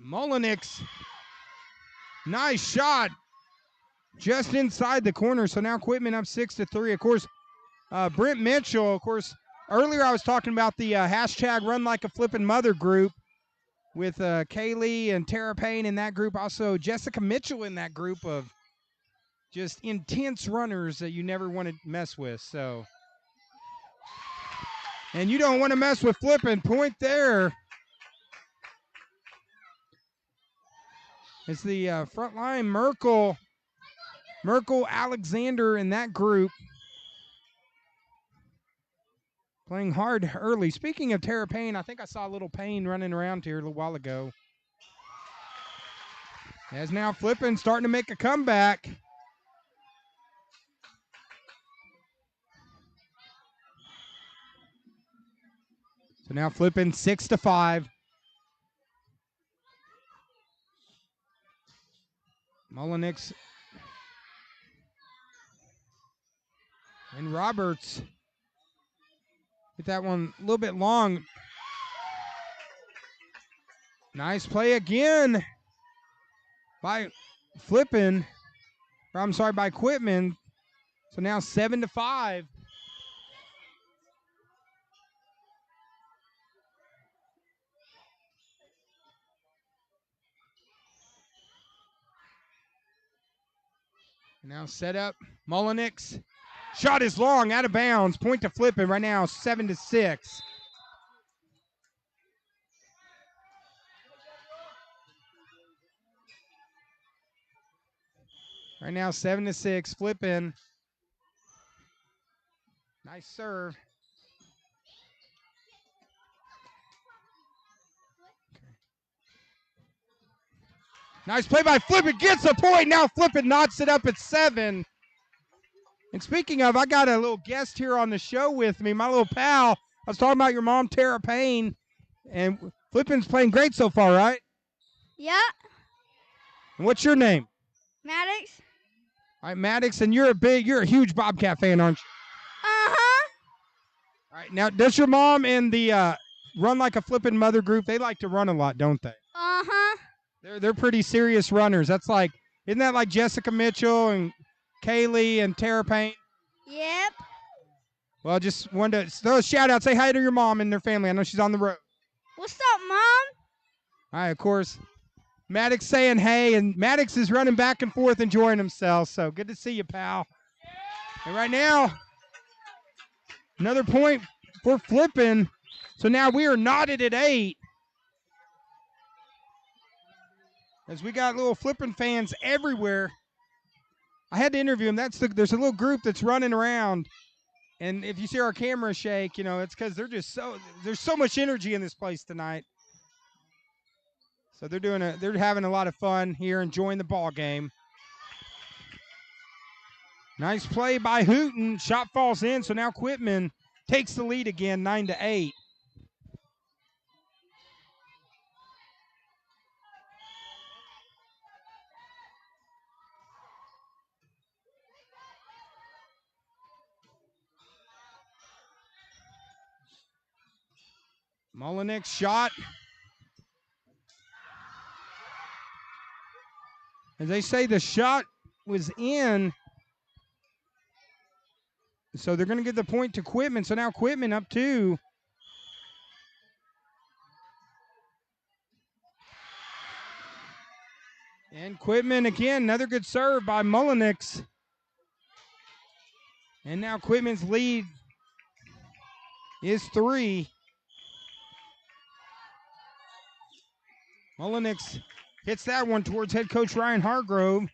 Mullenix. Nice shot. Just inside the corner. So now Quitman up 6-3. Of course, Brent Mitchell, of course, earlier I was talking about the hashtag Run Like a Flippin' Mother group with Kaylee and Tara Payne in that group. Also, Jessica Mitchell in that group of just intense runners that you never want to mess with. So, and you don't want to mess with Flippin'. Point there. It's the front line, Merkel, Alexander in that group. Playing hard early. Speaking of Tara Payne, I think I saw a little Payne running around here a little while ago. As now Flippin starting to make a comeback. So now Flippin 6-5. Mullenix and Roberts hit that one a little bit long. Nice play again by Flippin. I'm sorry, by Quitman. So now 7-5. Now set up. Mullenix. Shot is long, out of bounds. Point to Flippin right now, 7-6. Right now, 7-6. Flippin. Nice serve. Nice play by Flippin. Gets the point. Now Flippin knocks it up at 7. And speaking of, I got a little guest here on the show with me, my little pal. I was talking about your mom, Tara Payne. And Flippin's playing great so far, right? Yeah. And what's your name? Maddox. All right, Maddox, and you're a huge Bobcat fan, aren't you? Uh-huh. All right, now does your mom and the Run Like a Flippin' Mother group, they like to run a lot, don't they? Uh-huh. They're pretty serious runners. That's like, isn't that like Jessica Mitchell and Kaylee and Tara Payne? Yep. Well, just wanted to throw a shout out. Say hi to your mom and their family. I know she's on the road. What's up, Mom? All right, of course. Maddox saying hey, and Maddox is running back and forth enjoying himself. So good to see you, pal. And right now, another point for Flippin. So now we are knotted at 8. As we got little Flippin fans everywhere. I had to interview them. There's a little group that's running around. And if you see our camera shake, you know, it's because there's so much energy in this place tonight. So they're having a lot of fun here, enjoying the ball game. Nice play by Hooten. Shot falls in, so now Quitman takes the lead again, 9-8. Mullenix shot. As they say, the shot was in. So they're going to give the point to Quitman. So now Quitman up 2. And Quitman again, another good serve by Mullenix. And now Quitman's lead is 3. Mullenix hits that one towards head coach Ryan Hargrove.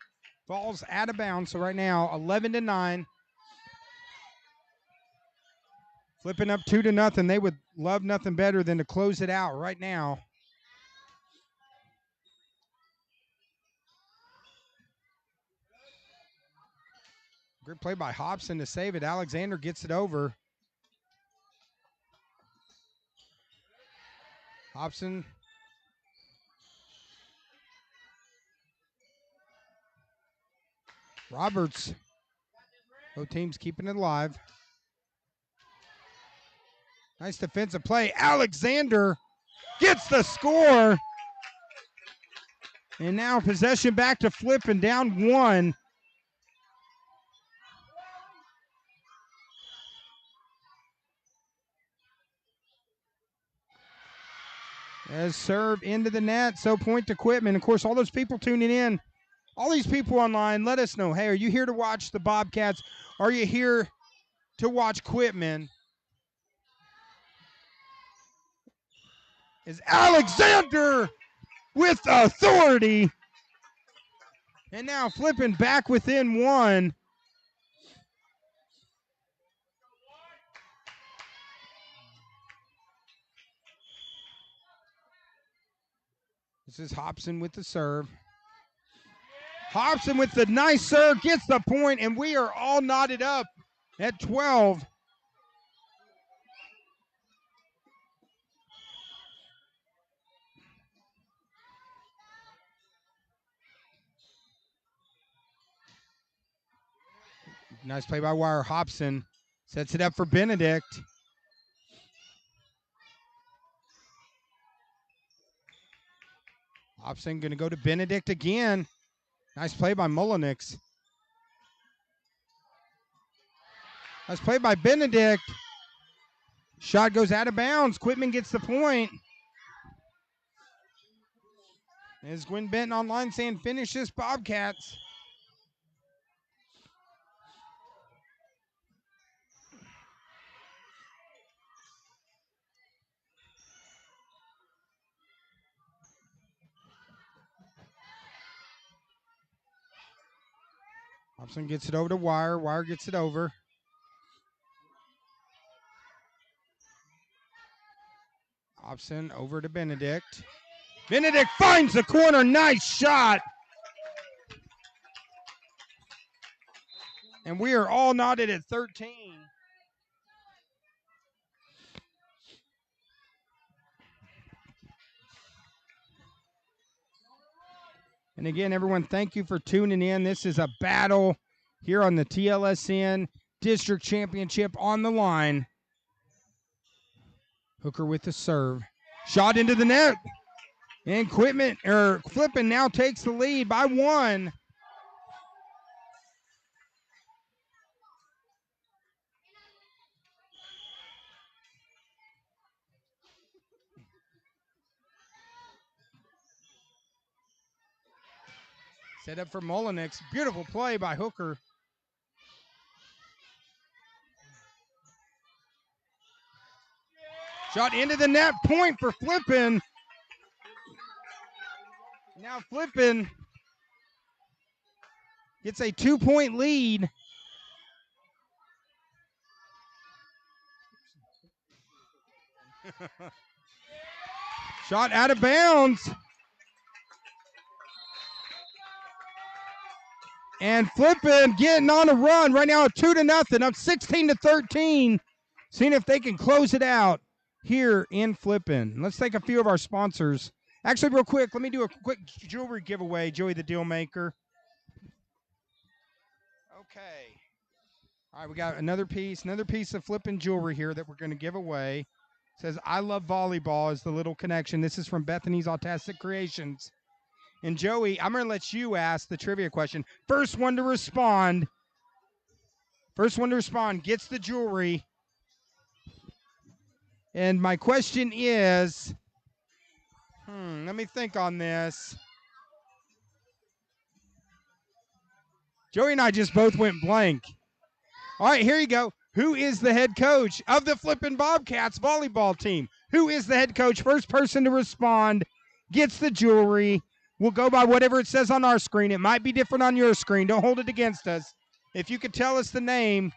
Falls out of bounds. So right now, 11-9. Flipping up 2-0. They would love nothing better than to close it out right now. Great play by Hobson to save it. Alexander gets it over. Hobson. Roberts. Both teams keeping it alive. Nice defensive play. Alexander gets the score. And now possession back to Flippin, down 1. As serve into the net, so point to Quitman. Of course, all those people tuning in, all these people online, let us know. Hey, are you here to watch the Bobcats? Are you here to watch Quitman? Is Alexander with authority. And now Flippin back within 1. This is Hobson with the serve. Hobson with the nice serve, gets the point, and we are all knotted up at 12. Nice play by Wire. Hobson sets it up for Benedict. Hobson going to go to Benedict again. Nice play by Mullenix. Nice play by Benedict. Shot goes out of bounds. Quitman gets the point. Is Gwen Benton online saying finish this, Bobcats. Hobson gets it over to Wire. Wire gets it over. Hobson over to Benedict. Benedict finds the corner. Nice shot. And we are all knotted at 13. And again, everyone, thank you for tuning in. This is a battle here on the TLSN District Championship on the line. Hooker with the serve. Shot into the net. And Flippin now takes the lead by 1. Set up for Mullenix. Beautiful play by Hooker. Shot into the net. Point for Flippin. Now Flippin gets a 2-point lead. Shot out of bounds. And Flippin getting on a run right now, 2-0, up 16-13. Seeing if they can close it out here in Flippin. Let's take a few of our sponsors. Actually, real quick, let me do a quick jewelry giveaway, Joey the Deal Maker. Okay. All right, we got another piece of Flippin jewelry here that we're going to give away. It says, I love volleyball is the little connection. This is from Bethany's Autastic Creations. And Joey, I'm going to let you ask the trivia question. First one to respond gets the jewelry. And my question is, let me think on this. Joey and I just both went blank. All right, here you go. Who is the head coach of the Flippin' Bobcats volleyball team? Who is the head coach? First person to respond gets the jewelry. We'll go by whatever it says on our screen. It might be different on your screen. Don't hold it against us. If you could tell us the name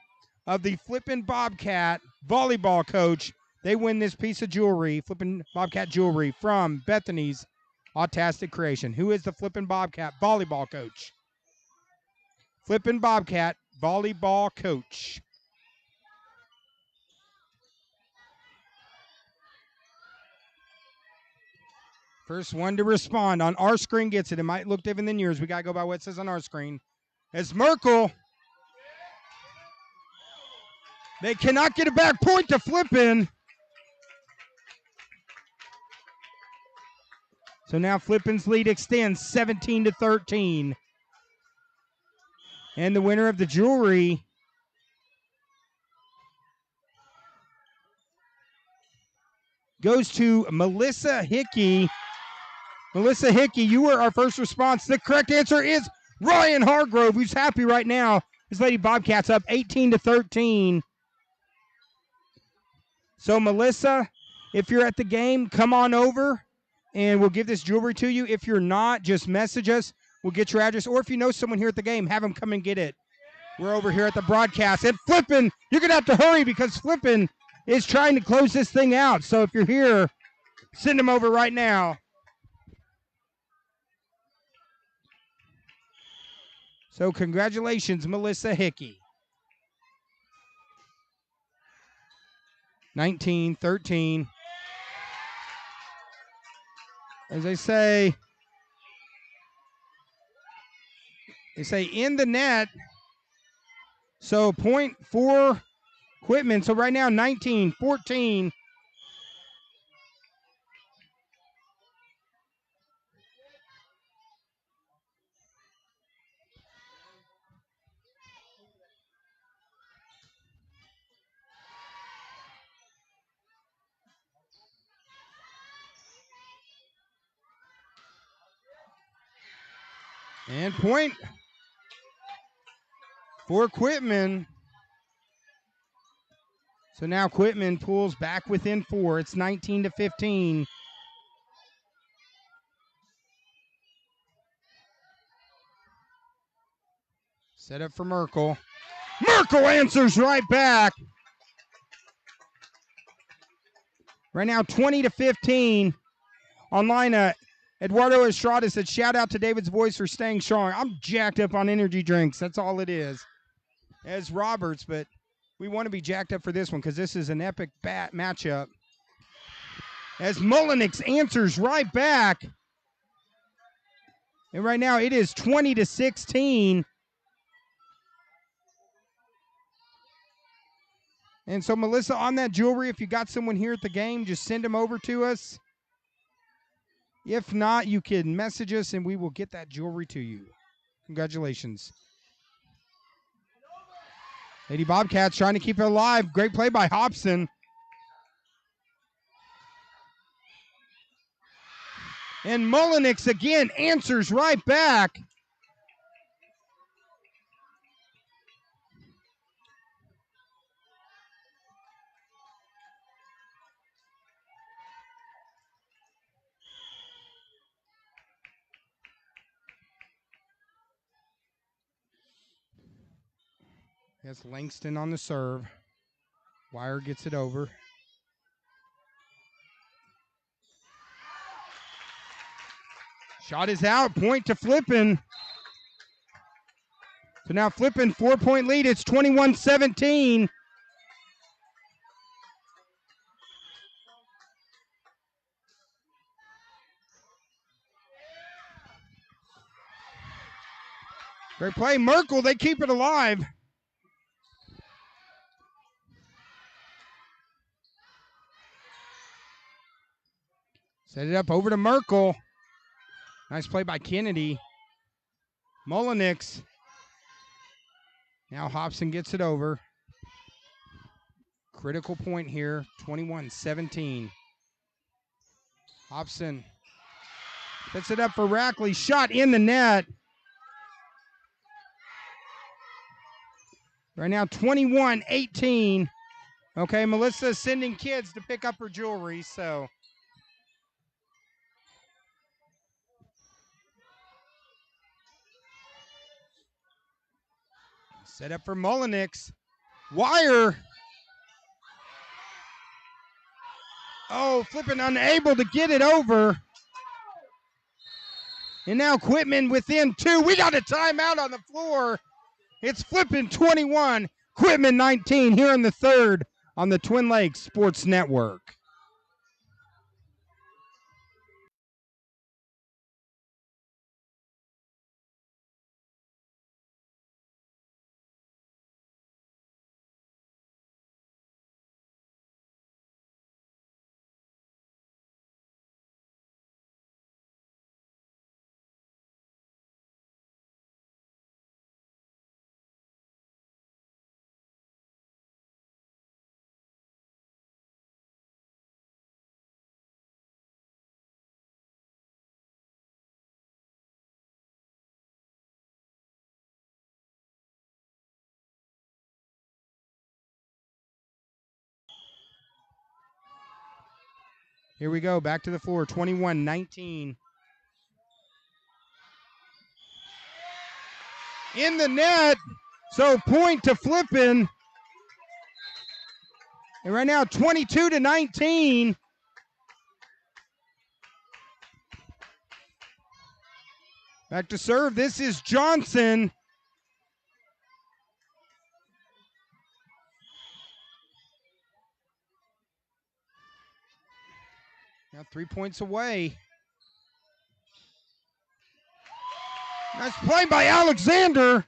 of the Flippin' Bobcat volleyball coach, they win this piece of jewelry, Flippin' Bobcat jewelry from Bethany's Autastic Creation. Who is the Flippin' Bobcat volleyball coach? Flippin' Bobcat volleyball coach. First one to respond on our screen gets it. It might look different than yours. We got to go by what it says on our screen. It's Merkel. They cannot get it back. Point to Flippin. So now Flippin's lead extends 17-13. And the winner of the jewelry goes to Melissa Hickey. Melissa Hickey, you were our first response. The correct answer is Ryan Hargrove, who's happy right now. His Lady Bobcats up 18-13. So, Melissa, if you're at the game, come on over, and we'll give this jewelry to you. If you're not, just message us. We'll get your address. Or if you know someone here at the game, have them come and get it. We're over here at the broadcast. And Flippin, you're going to have to hurry because Flippin is trying to close this thing out. So if you're here, send them over right now. So congratulations, Melissa Hickey. 19-13. As they say in the net. So point for Quitman. So right now 19-14. And point for Quitman. So now Quitman pulls back within 4. It's 19-15. Set up for Merkel. Merkel answers right back. Right now 20-15. Online, Eduardo Estrada said, shout out to David's voice for staying strong. I'm jacked up on energy drinks. That's all it is. As Roberts, but we want to be jacked up for this one because this is an epic matchup. As Mullenix answers right back. And right now it is 20-16. And so, Melissa, on that jewelry, if you got someone here at the game, just send them over to us. If not, you can message us and we will get that jewelry to you. Congratulations. Lady Bobcats trying to keep it alive. Great play by Hobson. And Mullenix again answers right back. That's Langston on the serve. Wire gets it over. Shot is out. Point to Flippin. So now Flippin 4-point lead. It's 21-17. Great play. Merkel, they keep it alive. Set it up over to Merkel. Nice play by Kennedy. Mullenix. Now Hobson gets it over. Critical point here, 21-17. Hobson puts it up for Rackley. Shot in the net. Right now, 21-18. Okay, Melissa's sending kids to pick up her jewelry, so. Set up for Mullenix. Wire. Oh, Flippin unable to get it over. And now Quitman within 2. We got a timeout on the floor. It's Flippin 21, Quitman 19 here in the third on the Twin Lakes Sports Network. Here we go, back to the floor, 21-19. In the net, so point to Flippin. And right now, 22-19. Back to serve, this is Johnson. Now 3 points away. Nice play by Alexander.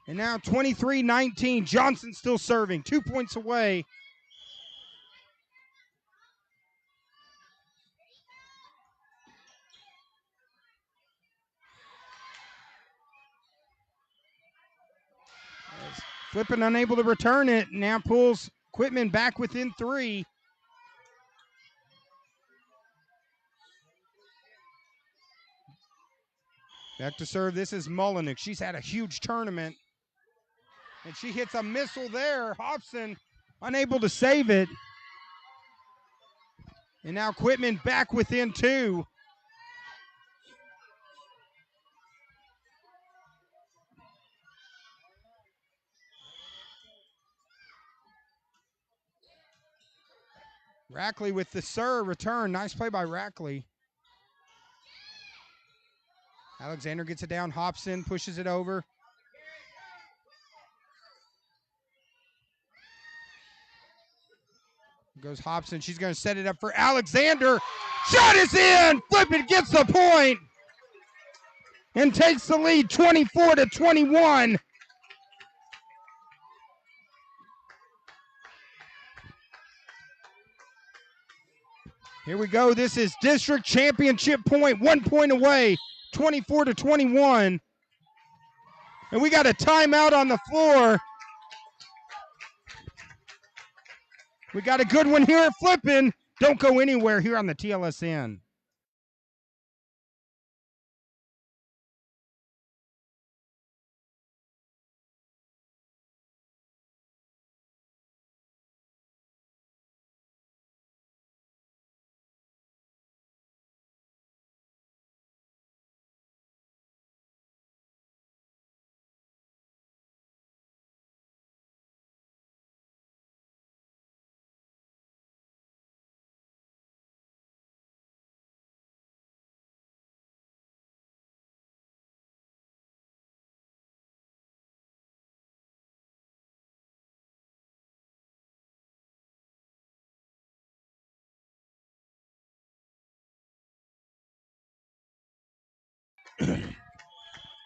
And now 23-19. Johnson still serving. 2 points away. Flippin unable to return it. Now pulls Quitman back within 3. Back to serve. This is Mullenix. She's had a huge tournament. And she hits a missile there. Hobson unable to save it. And now Quitman back within 2. Rackley with the serve return. Nice play by Rackley. Alexander gets it down. Hobson pushes it over. Goes Hobson. She's going to set it up for Alexander. Shot is in. Flippin gets the point and takes the lead 24-21. Here we go. This is district championship point. 1 point away. 24-21. And we got a timeout on the floor. We got a good one here at Flippin. Don't go anywhere here on the TLSN.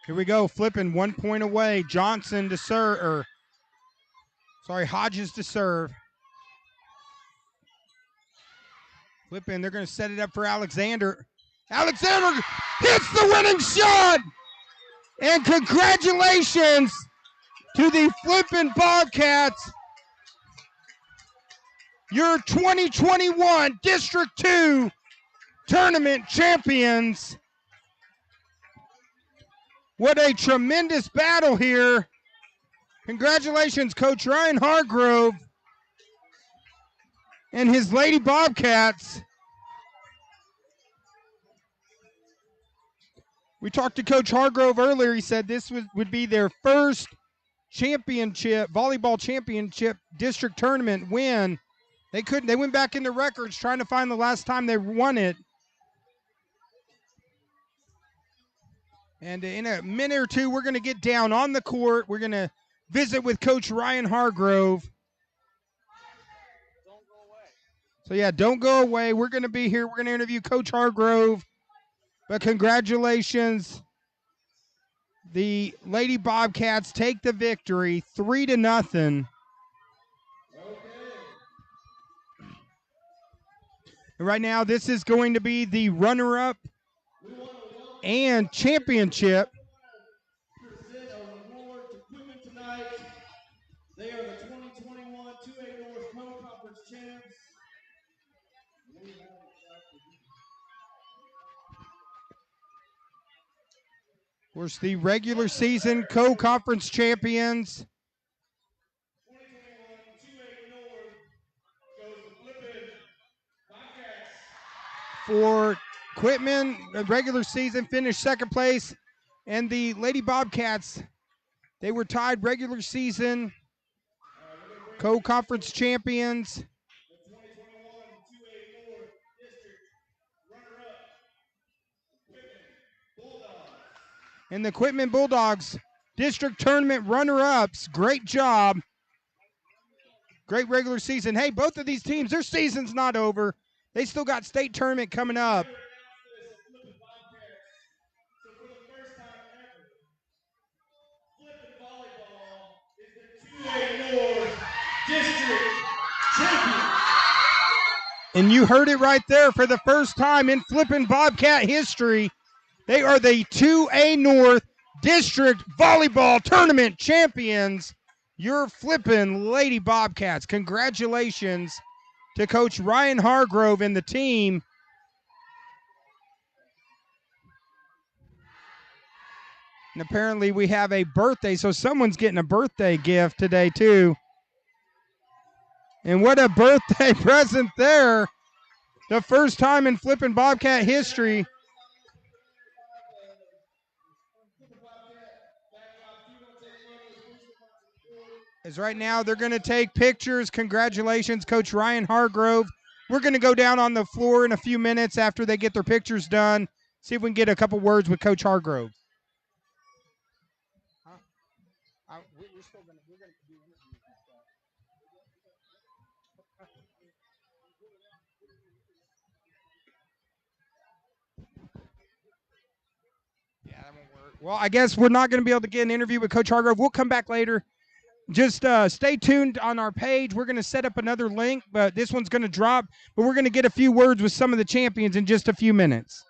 Here we go. Flippin 1 point away. Johnson to serve. Hodges to serve. Flippin, they're going to set it up for Alexander. Alexander hits the winning shot! And congratulations to the Flippin Bobcats, your 2021 District 2 tournament champions. What a tremendous battle here. Congratulations, Coach Ryan Hargrove and his Lady Bobcats. We talked to Coach Hargrove earlier. He said this would be their first championship, volleyball championship district tournament win. They went back in the records trying to find the last time they won it. And in a minute or two, we're going to get down on the court. We're going to visit with Coach Ryan Hargrove. Don't go away. So, yeah, don't go away. We're going to be here. We're going to interview Coach Hargrove. But congratulations. The Lady Bobcats take the victory 3-0. And right now, this is going to be the runner-up and championship. Present an award to Quitman tonight. They are the 2021 2A North Co-Conference champs. Of course, the regular season co-conference champions. 2021 2A North goes to Flippin Bobcats. For Quitman, the regular season finished second place. And the Lady Bobcats, they were tied regular season co-conference champions. The 2021 2A North District runner-up, Quitman Bulldogs. And the Quitman Bulldogs district tournament runner-ups. Great job. Great regular season. Hey, both of these teams, their season's not over. They still got state tournament coming up. Flippin Bobcats. So for the first time ever, Flippin Volleyball And you heard it right there. For the first time in Flippin Bobcat history, they are the 2A North District Volleyball Tournament champions. Your Flippin Lady Bobcats. Congratulations to Coach Ryan Hargrove and the team. And apparently we have a birthday, so someone's getting a birthday gift today too. And what a birthday present there. The first time in Flippin Bobcat history. As right now they're going to take pictures. Congratulations, Coach Ryan Hargrove. We're going to go down on the floor in a few minutes after they get their pictures done. See if we can get a couple words with Coach Hargrove. Yeah, that won't work. Well, I guess we're not going to be able to get an interview with Coach Hargrove. We'll come back later. Just stay tuned on our page. We're going to set up another link, but this one's going to drop. But we're going to get a few words with some of the champions in just a few minutes.